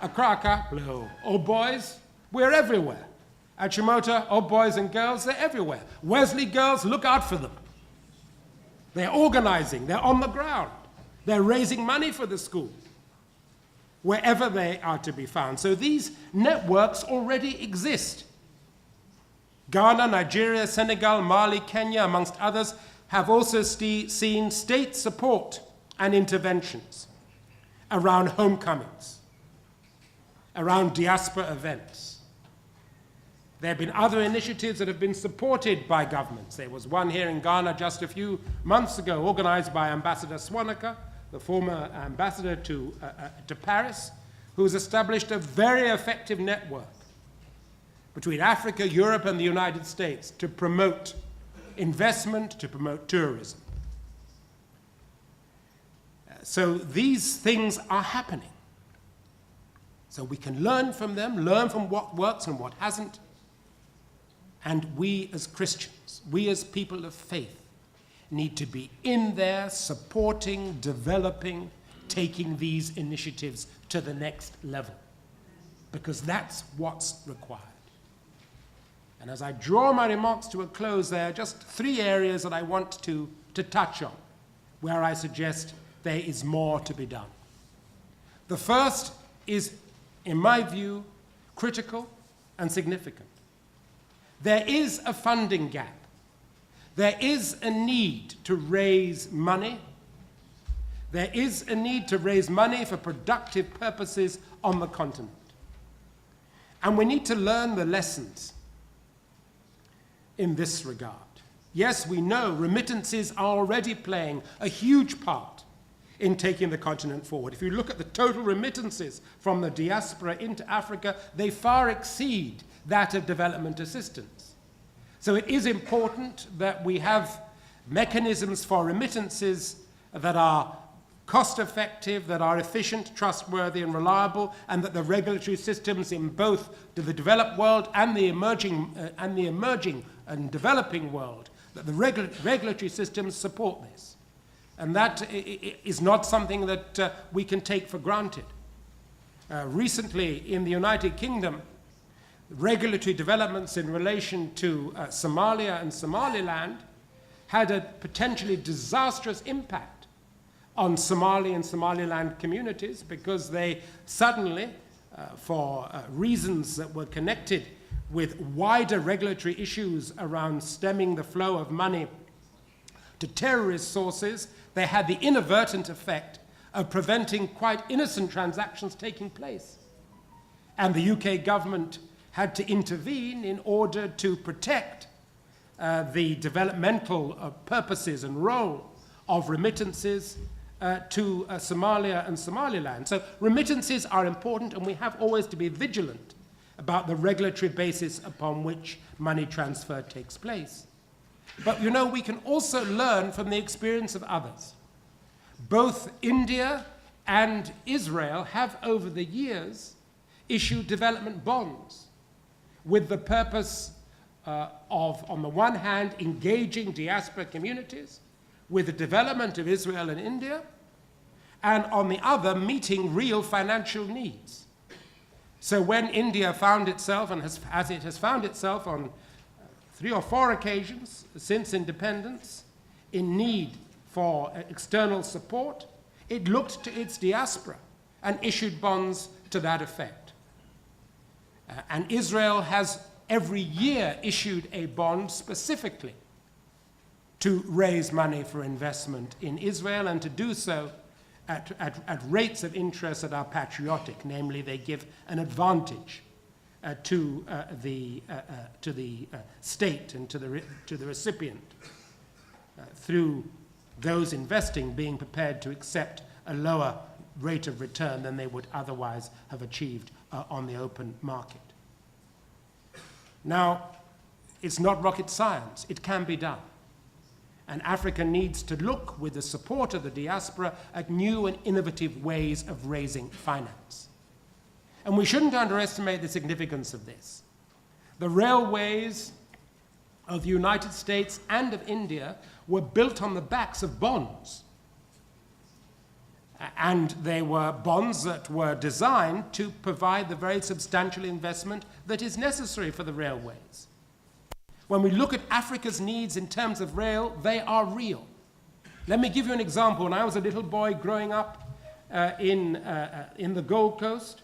Akraka, old boys, we're everywhere. Achimota, old boys and girls, they're everywhere. Wesley girls, look out for them. They're organizing, they're on the ground. They're raising money for the school, wherever they are to be found. So these networks already exist. Ghana, Nigeria, Senegal, Mali, Kenya, amongst others, have also seen state support and interventions around homecomings, around diaspora events. There have been other initiatives that have been supported by governments. There was one here in Ghana just a few months ago, organized by Ambassador Swanaka, the former ambassador to Paris, who has established a very effective network between Africa, Europe, and the United States to promote investment, to promote tourism. So these things are happening. So we can learn from them, learn from what works and what hasn't. And we as Christians, we as people of faith, need to be in there supporting, developing, taking these initiatives to the next level. Because that's what's required. And as I draw my remarks to a close, there are just 3 areas that I want to touch on, where I suggest there is more to be done. The first is, in my view, critical and significant. There is a funding gap. There is a need to raise money. There is a need to raise money for productive purposes on the continent. And we need to learn the lessons in this regard. Yes, we know remittances are already playing a huge part in taking the continent forward. If you look at the total remittances from the diaspora into Africa, they far exceed that of development assistance. So it is important that we have mechanisms for remittances that are cost-effective, that are efficient, trustworthy, and reliable, and that the regulatory systems in both the developed world and the emerging and developing world, that the regulatory systems support this. And that is not something that we can take for granted. Recently, in the United Kingdom, regulatory developments in relation to Somalia and Somaliland had a potentially disastrous impact on Somali and Somaliland communities, because they suddenly, for reasons that were connected with wider regulatory issues around stemming the flow of money to terrorist sources, they had the inadvertent effect of preventing quite innocent transactions taking place. And the UK government had to intervene in order to protect the developmental purposes and role of remittances to Somalia and Somaliland. So remittances are important, and we have always to be vigilant about the regulatory basis upon which money transfer takes place. But you know, we can also learn from the experience of others. Both India and Israel have, over the years, issued development bonds with the purpose of, on the one hand, engaging diaspora communities with the development of Israel and India, and on the other, meeting real financial needs. So when India found itself, and as it has found itself on 3 or 4 occasions since independence, in need for external support, it looked to its diaspora and issued bonds to that effect. And Israel has every year issued a bond specifically to raise money for investment in Israel, and to do so at rates of interest that are patriotic, namely they give an advantage to the state and to the recipient through those investing being prepared to accept a lower rate of return than they would otherwise have achieved on the open market. Now, it's not rocket science. It can be done. And Africa needs to look, with the support of the diaspora, at new and innovative ways of raising finance. And we shouldn't underestimate the significance of this. The railways of the United States and of India were built on the backs of bonds. And they were bonds that were designed to provide the very substantial investment that is necessary for the railways. When we look at Africa's needs in terms of rail, they are real. Let me give you an example. When I was a little boy growing up in the Gold Coast,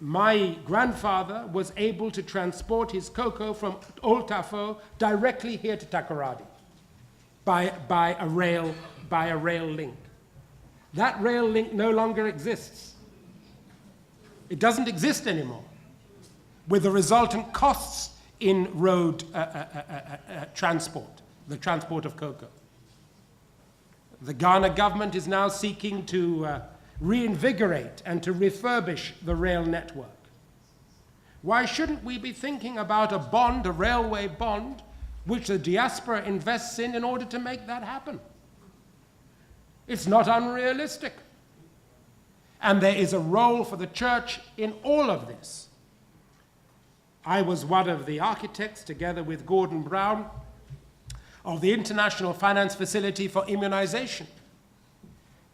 my grandfather was able to transport his cocoa from Old Tafo directly here to Takoradi by a rail link. That rail link no longer exists. It doesn't exist anymore, with the resultant costs in road transport, the transport of cocoa. The Ghana government is now seeking to reinvigorate and to refurbish the rail network. Why shouldn't we be thinking about a bond, a railway bond, which the diaspora invests in order to make that happen? It's not unrealistic. And there is a role for the church in all of this. I was one of the architects, together with Gordon Brown, of the International Finance Facility for Immunization,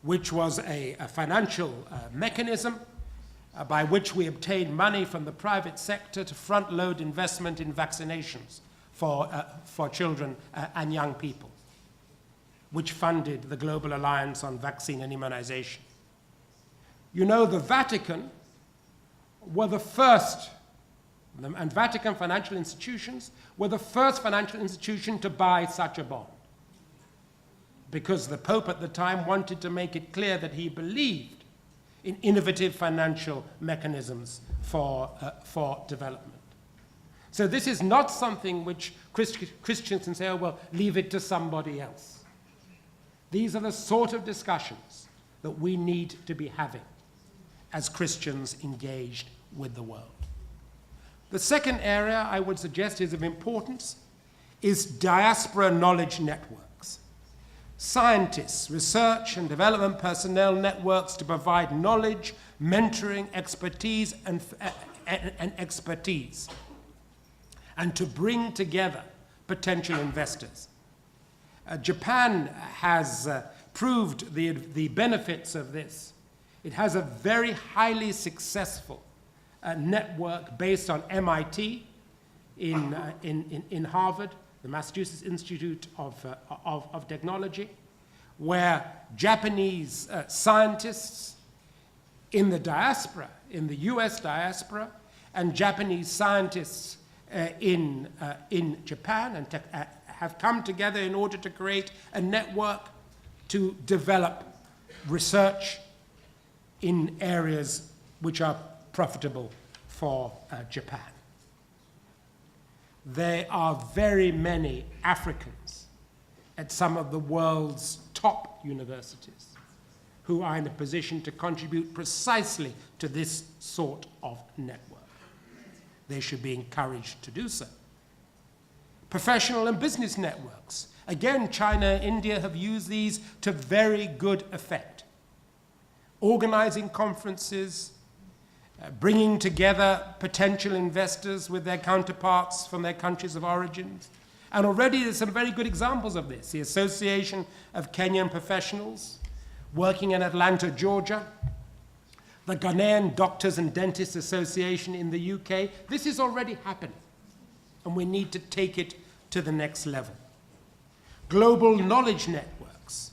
which was a financial mechanism by which we obtained money from the private sector to front-load investment in vaccinations for children and young people, which funded the Global Alliance on Vaccine and Immunization. You know, the Vatican were the first, and Vatican financial institutions were the first financial institution to buy such a bond, because the Pope at the time wanted to make it clear that he believed in innovative financial mechanisms for development. So this is not something which Christians can say, oh, well, leave it to somebody else. These are the sort of discussions that we need to be having as Christians engaged with the world. The second area I would suggest is of importance is diaspora knowledge networks. Scientists, research and development personnel networks to provide knowledge, mentoring, expertise, and expertise, and to bring together potential investors. Japan has proved the benefits of this. It has a very highly successful network based on MIT in Harvard, the Massachusetts Institute of Technology, where Japanese scientists in the diaspora, in the US diaspora, and Japanese scientists in Japan and have come together in order to create a network to develop research in areas which are profitable for Japan. There are very many Africans at some of the world's top universities who are in a position to contribute precisely to this sort of network. They should be encouraged to do so. Professional and business networks. Again, China and India have used these to very good effect. Organizing conferences, bringing together potential investors with their counterparts from their countries of origin. And already there's some very good examples of this. The Association of Kenyan Professionals, working in Atlanta, Georgia. The Ghanaian Doctors and Dentists Association in the UK. This is already happening, and we need to take it to the next level. Global knowledge networks,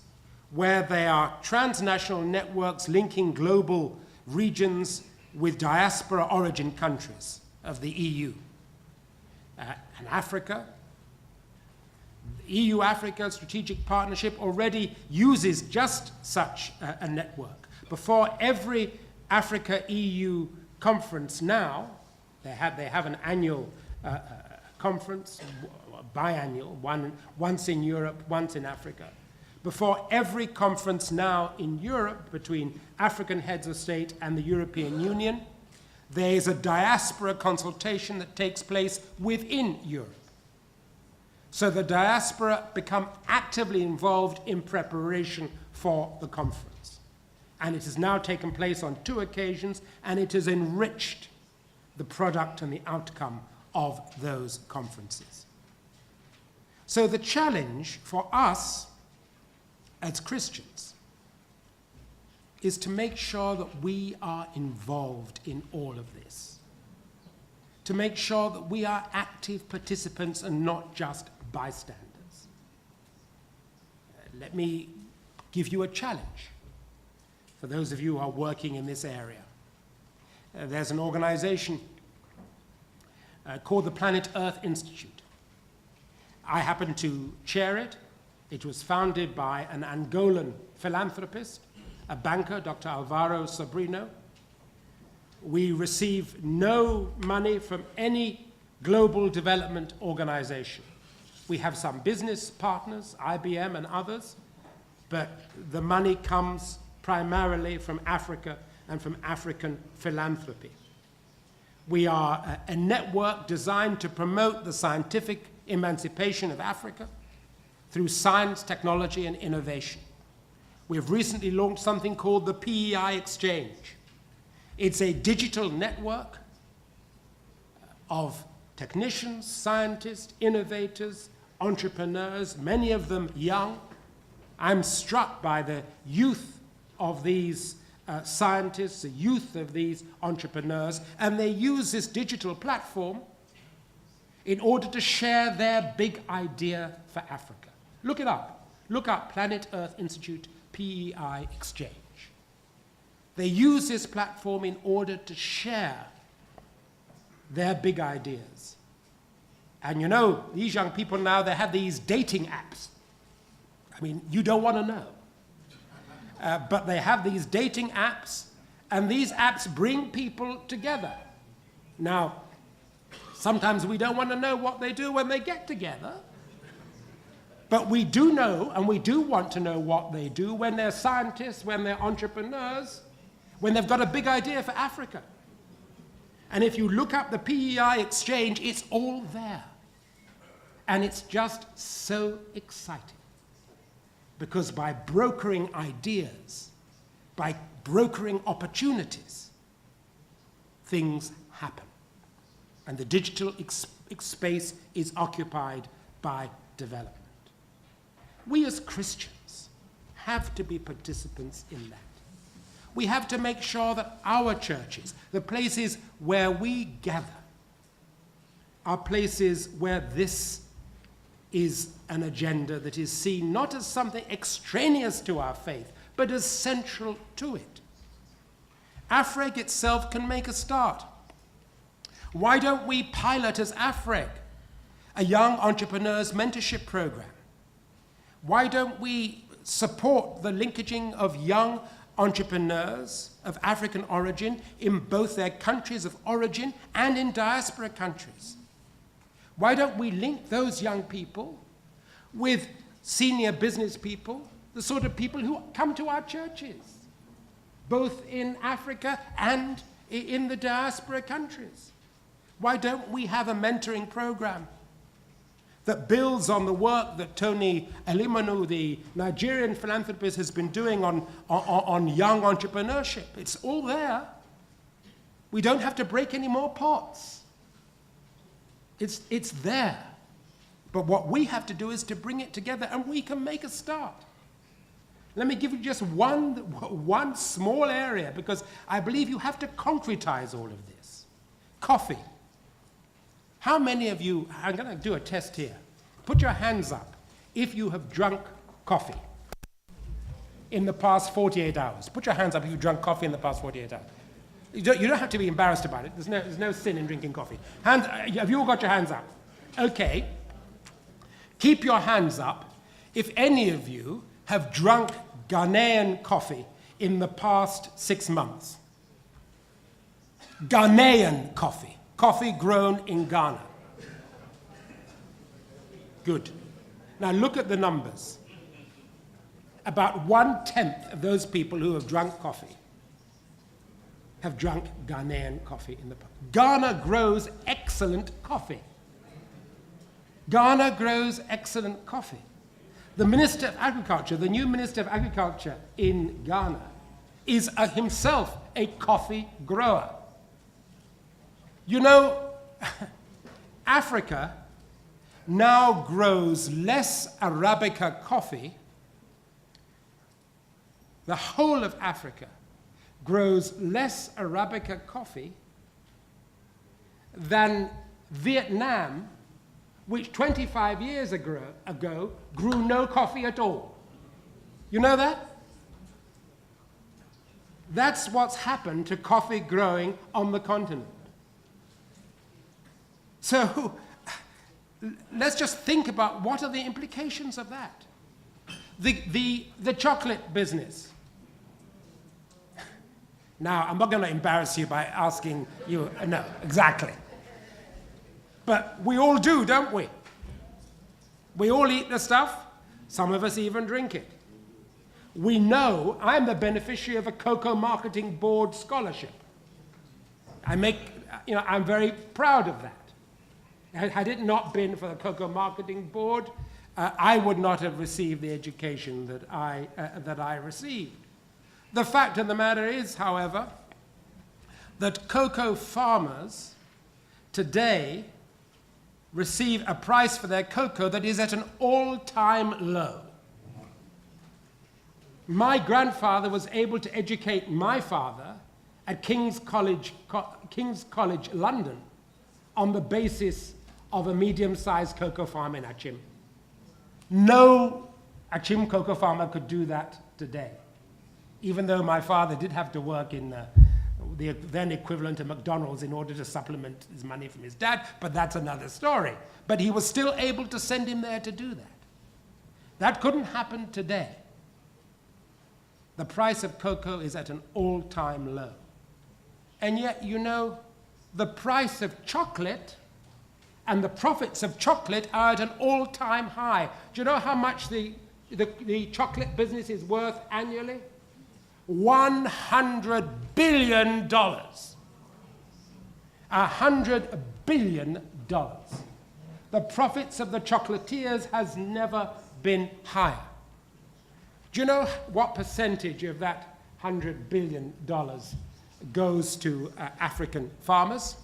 where they are transnational networks linking global regions with diaspora origin countries of the EU. And Africa, the EU-Africa Strategic Partnership already uses just such a network. Before every Africa-EU conference now, they have an annual conference, biannual, once in Europe, once in Africa. Before every conference now in Europe between African heads of state and the European Union, there is a diaspora consultation that takes place within Europe. So the diaspora become actively involved in preparation for the conference. And it has now taken place on 2 occasions, and it has enriched the product and the outcome of those conferences. So the challenge for us as Christians is to make sure that we are involved in all of this, to make sure that we are active participants and not just bystanders. Let me give you a challenge for those of you who are working in this area. There's an organization called the Planet Earth Institute. I happen to chair it. It was founded by an Angolan philanthropist, a banker, Dr. Alvaro Sobrino. We receive no money from any global development organization. We have some business partners, IBM and others, but the money comes primarily from Africa and from African philanthropy. We are a network designed to promote the scientific emancipation of Africa through science, technology, and innovation. We have recently launched something called the PEI Exchange. It's a digital network of technicians, scientists, innovators, entrepreneurs, many of them young. I'm struck by the youth of these scientists, the youth of these entrepreneurs, and they use this digital platform in order to share their big idea for Africa. Look it up. Look up Planet Earth Institute PEI Exchange. They use this platform in order to share their big ideas. And you know, these young people now, they have these dating apps. I mean, you don't want to know. But they have these dating apps, and these apps bring people together. Now, sometimes we don't want to know what they do when they get together. But we do know, and we do want to know what they do when they're scientists, when they're entrepreneurs, when they've got a big idea for Africa. And if you look up the PEI Exchange, it's all there. And it's just so exciting. Because by brokering ideas, by brokering opportunities, things happen. And the digital space is occupied by development. We as Christians have to be participants in that. We have to make sure that our churches, the places where we gather, are places where this is an agenda that is seen not as something extraneous to our faith, but as central to it. AFReG itself can make a start. Why don't we pilot as AFReG a young entrepreneurs mentorship program? Why don't we support the linkaging of young entrepreneurs of African origin in both their countries of origin and in diaspora countries? Why don't we link those young people with senior business people, the sort of people who come to our churches, both in Africa and in the diaspora countries? Why don't we have a mentoring program that builds on the work that Tony Elimanu, the Nigerian philanthropist, has been doing on young entrepreneurship? It's all there. We don't have to break any more pots. It's there. But what we have to do is to bring it together, and we can make a start. Let me give you just one small area, because I believe you have to concretize all of this. Coffee. How many of you, I'm going to do a test here. Put your hands up if you have drunk coffee in the past 48 hours. Put your hands up if you've drunk coffee in the past 48 hours. You don't have to be embarrassed about it. There's no sin in drinking coffee. Have you all got your hands up? Okay. Keep your hands up if any of you have drunk Ghanaian coffee in the past 6 months. Ghanaian coffee. Coffee grown in Ghana. Good. Now look at the numbers. About 1/10 of those people who have drunk coffee have drunk Ghanaian coffee in the past. Ghana grows excellent coffee. Ghana grows excellent coffee. The Minister of Agriculture, the new Minister of Agriculture in Ghana, is himself a coffee grower. You know, Africa now grows less Arabica coffee. The whole of Africa grows less Arabica coffee than Vietnam, which 25 years ago grew no coffee at all. You know that? That's what's happened to coffee growing on the continent. So let's just think about what are the implications of that. The chocolate business. Now, I'm not going to embarrass you by asking you, no, exactly. But we all do, don't we? We all eat the stuff. Some of us even drink it. We know I'm the beneficiary of a Cocoa Marketing Board scholarship. I'm very proud of that. Had it not been for the Cocoa Marketing Board, I would not have received the education that I received. The fact of the matter is, however, that cocoa farmers today receive a price for their cocoa that is at an all-time low. My grandfather was able to educate my father at King's College, London, on the basis of a medium-sized cocoa farm in Achim. No Achim cocoa farmer could do that today, even though my father did have to work in the then equivalent of McDonald's in order to supplement his money from his dad, but that's another story. But he was still able to send him there to do that. That couldn't happen today. The price of cocoa is at an all-time low. And yet, you know, the price of chocolate and the profits of chocolate are at an all-time high. Do you know how much the chocolate business is worth annually? $100 billion. $100 billion. The profits of the chocolatiers has never been higher. Do you know what percentage of that $100 billion goes to African farmers?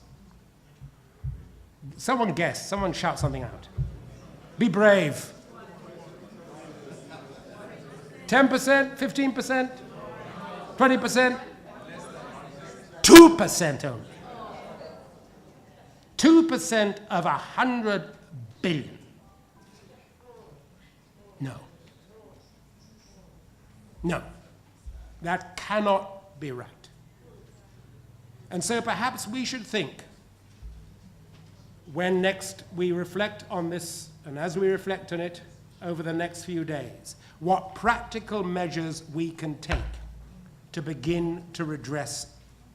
Someone guess, someone shout something out. Be brave. 10%, 15%, 20%, 2% only. 2% of 100 billion. No. No. That cannot be right. And so perhaps we should think, when next we reflect on this, and as we reflect on it over the next few days, what practical measures we can take to begin to redress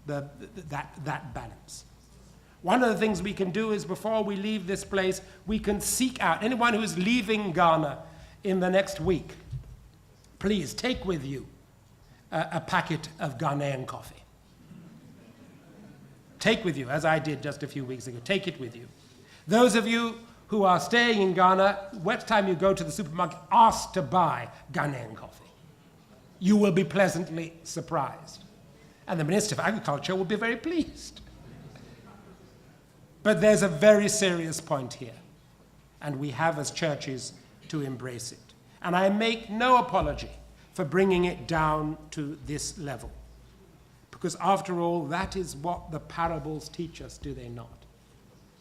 that balance. One of the things we can do is, before we leave this place, we can seek out anyone who is leaving Ghana in the next week. Please take with you a packet of Ghanaian coffee. Take with you, as I did just a few weeks ago, take it with you. Those of you who are staying in Ghana, next time you go to the supermarket, ask to buy Ghanaian coffee. You will be pleasantly surprised. And the Minister of Agriculture will be very pleased. But there's a very serious point here, and we have as churches to embrace it. And I make no apology for bringing it down to this level, because after all, that is what the parables teach us, do they not?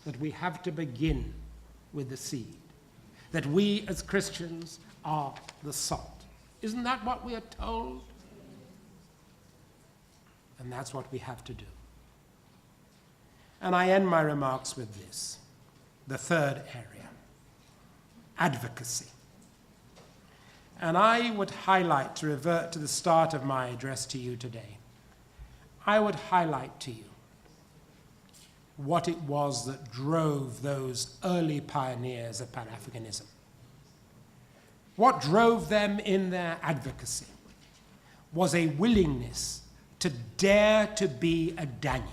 That we have to begin with the seed, that we as Christians are the salt. Isn't that what we are told? And that's what we have to do. And I end my remarks with this, the third area, advocacy. And I would highlight, to revert to the start of my address to you today, I would highlight to you what it was that drove those early pioneers of Pan-Africanism. What drove them in their advocacy was a willingness to dare to be a Daniel.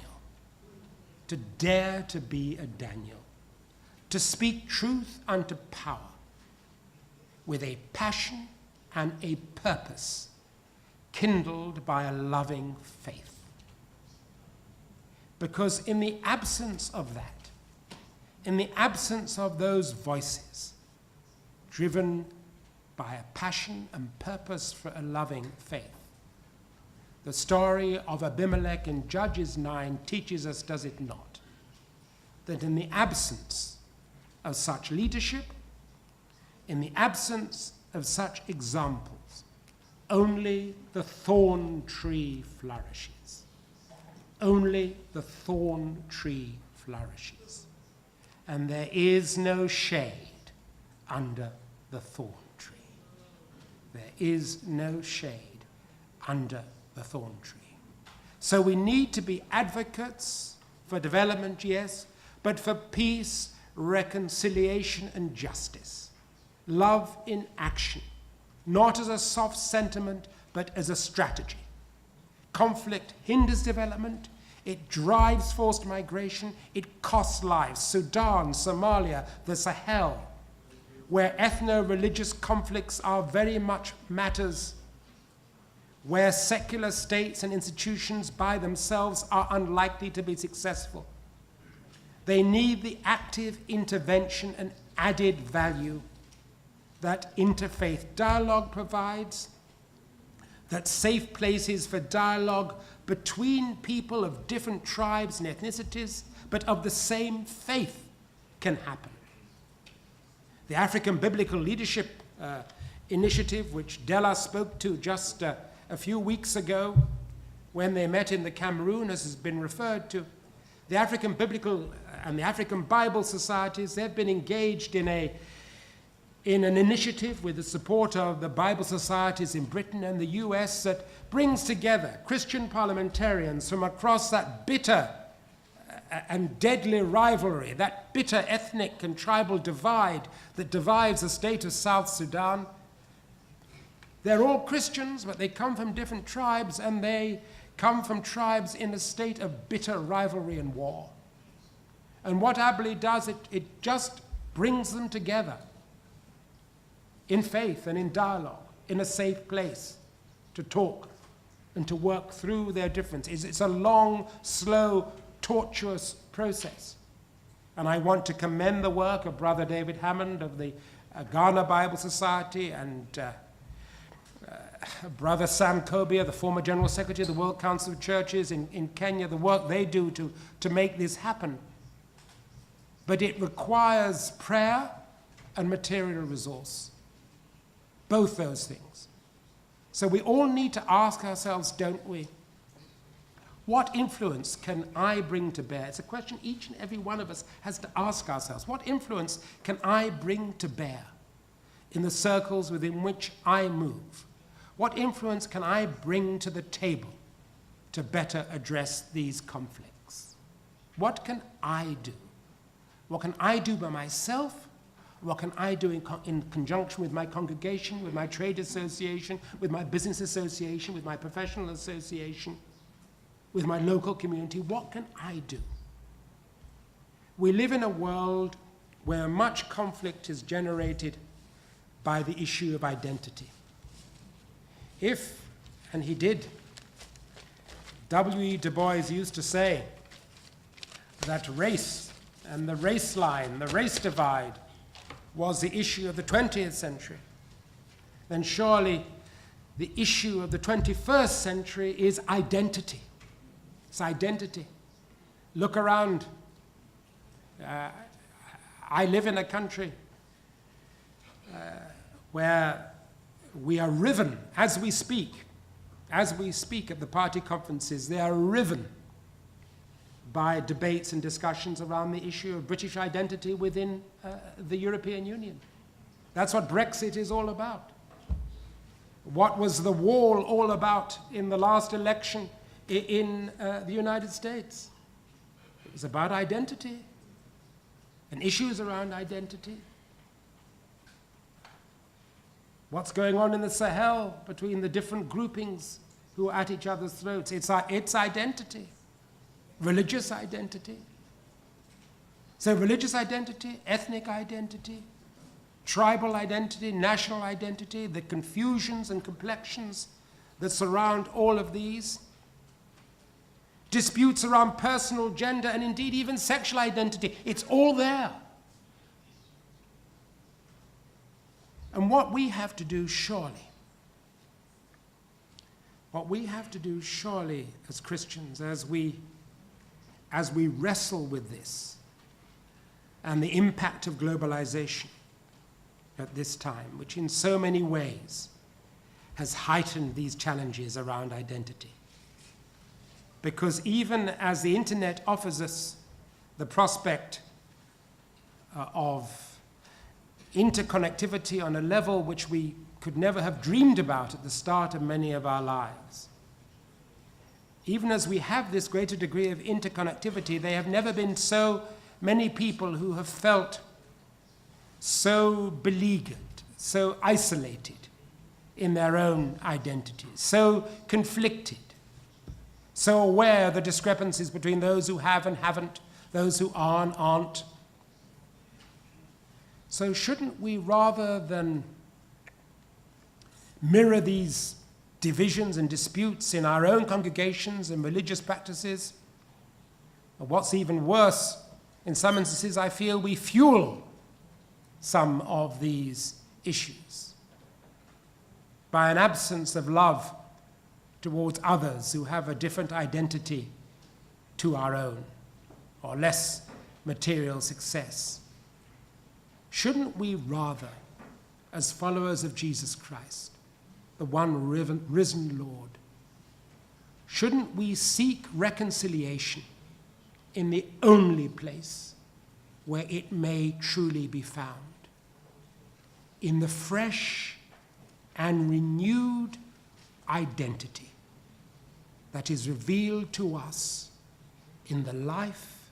To dare to be a Daniel, to speak truth unto power with a passion and a purpose kindled by a loving faith. Because in the absence of that, in the absence of those voices driven by a passion and purpose for a loving faith, the story of Abimelech in Judges 9 teaches us, does it not, that in the absence of such leadership, in the absence of such examples, only the thorn tree flourishes. Only the thorn tree flourishes. And there is no shade under the thorn tree. There is no shade under the thorn tree. So we need to be advocates for development, yes, but for peace, reconciliation, and justice. Love in action, not as a soft sentiment, but as a strategy. Conflict hinders development, it drives forced migration, it costs lives. Sudan, Somalia, the Sahel, where ethno-religious conflicts are very much matters where secular states and institutions by themselves are unlikely to be successful. They need the active intervention and added value that interfaith dialogue provides, that safe places for dialogue between people of different tribes and ethnicities, but of the same faith, can happen. The African Biblical Leadership Initiative, which Della spoke to just a few weeks ago when they met in the Cameroon, as has been referred to, the African Biblical and the African Bible Societies, they've been engaged in an initiative with the support of the Bible Societies in Britain and the US that brings together Christian parliamentarians from across that bitter and deadly rivalry, that bitter ethnic and tribal divide that divides the state of South Sudan. They're all Christians, but they come from different tribes, and they come from tribes in a state of bitter rivalry and war. And what AFReG does, it just brings them together in faith and in dialogue, in a safe place to talk and to work through their differences. It's a long, slow, tortuous process. And I want to commend the work of Brother David Hammond of the Ghana Bible Society and Brother Sam Kobia, the former General Secretary of the World Council of Churches in Kenya, the work they do to make this happen. But it requires prayer and material resource. Both those things. So we all need to ask ourselves, don't we? What influence can I bring to bear? It's a question each and every one of us has to ask ourselves. What influence can I bring to bear in the circles within which I move? What influence can I bring to the table to better address these conflicts? What can I do? What can I do by myself? What can I do in conjunction with my congregation, with my trade association, with my business association, with my professional association, with my local community? What can I do? We live in a world where much conflict is generated by the issue of identity. If, and he did, W.E. Du Bois used to say that race and the race line, the race divide, was the issue of the 20th century, then surely the issue of the 21st century is identity. It's identity. Look around. I live in a country where we are riven as we speak at the party conferences. They are riven by debates and discussions around the issue of British identity within the European Union. That's what Brexit is all about. What was the wall all about in the last election in the United States? It was about identity and issues around identity. What's going on in the Sahel between the different groupings who are at each other's throats? It's identity. Religious identity. So religious identity, ethnic identity, tribal identity, national identity, the confusions and complexions that surround all of these, disputes around personal gender and indeed even sexual identity, it's all there. And what we have to do surely as Christians, as we wrestle with this and the impact of globalization at this time, which in so many ways has heightened these challenges around identity. Because even as the internet offers us the prospect of interconnectivity on a level which we could never have dreamed about at the start of many of our lives, even as we have this greater degree of interconnectivity, there have never been so many people who have felt so beleaguered, so isolated in their own identities, so conflicted, so aware of the discrepancies between those who have and haven't, those who are and aren't. So shouldn't we, rather than mirror these divisions and disputes in our own congregations and religious practices, or what's even worse, in some instances, I feel we fuel some of these issues by an absence of love towards others who have a different identity to our own, or less material success? Shouldn't we rather, as followers of Jesus Christ, the one risen Lord, shouldn't we seek reconciliation in the only place where it may truly be found? In the fresh and renewed identity that is revealed to us in the life,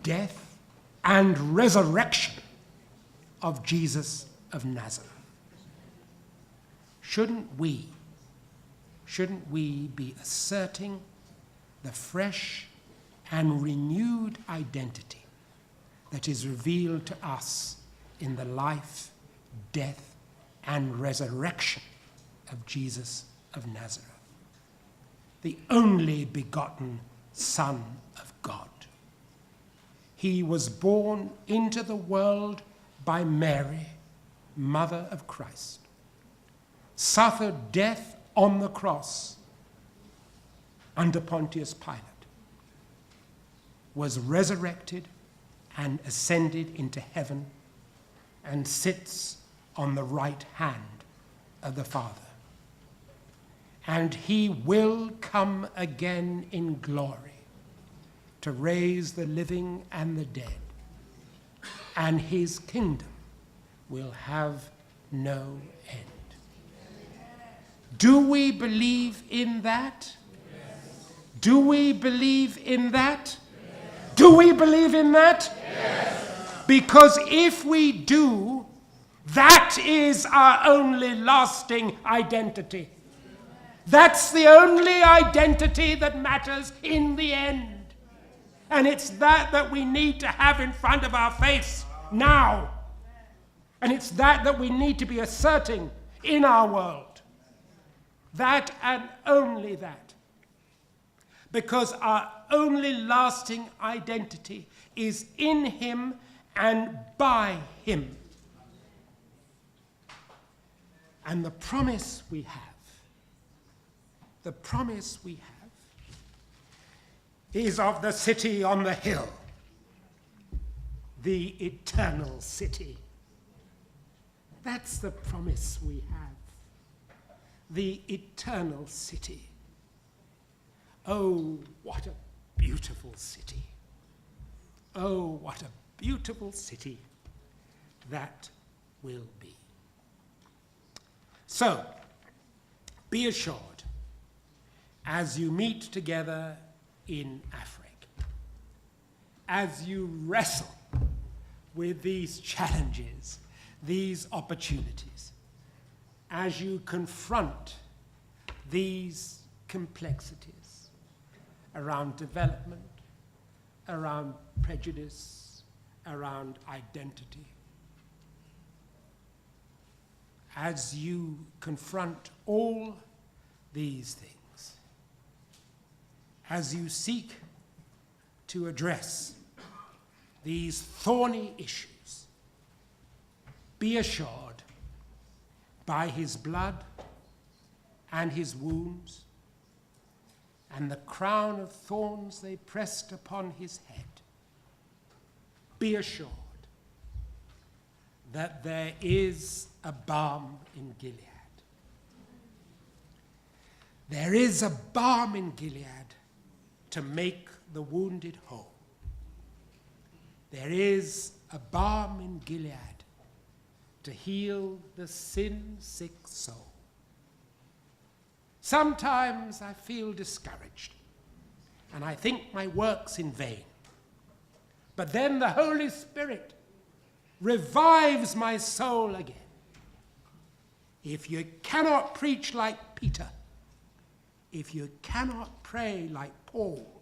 death, and resurrection of Jesus of Nazareth. Shouldn't we be asserting the fresh and renewed identity that is revealed to us in the life, death, and resurrection of Jesus of Nazareth, the only begotten Son of God? He was born into the world by Mary, mother of Christ, suffered death on the cross under Pontius Pilate, was resurrected and ascended into heaven, and sits on the right hand of the Father. And he will come again in glory to raise the living and the dead, and his kingdom will have no end. Do we believe in that? Yes. Do we believe in that? Yes. Do we believe in that? Yes. Because if we do, that is our only lasting identity. That's the only identity that matters in the end. And it's that we need to have in front of our face now. And it's that we need to be asserting in our world. That and only that. Because our only lasting identity is in him and by him. And the promise we have is of the city on the hill, the eternal city. That's the promise we have, the eternal city. Oh, what a beautiful city. Oh, what a beautiful city that will be. So, be assured, as you meet together in AFReG, as you wrestle with these challenges, these opportunities, as you confront these complexities around development, around prejudice, around identity, as you confront all these things, as you seek to address these thorny issues, be assured, by his blood and his wounds and the crown of thorns they pressed upon his head, be assured that there is a balm in Gilead. There is a balm in Gilead to make the wounded whole. There is a balm in Gilead to heal the sin-sick soul. Sometimes I feel discouraged, and I think my work's in vain. But then the Holy Spirit revives my soul again. If you cannot preach like Peter, if you cannot pray like Paul,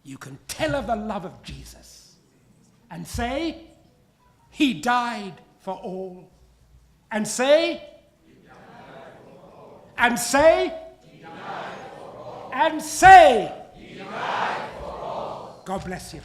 you can tell of the love of Jesus and say, he died for all. And say, he died for all. And say, he died for all. And say, he died for all. God bless you.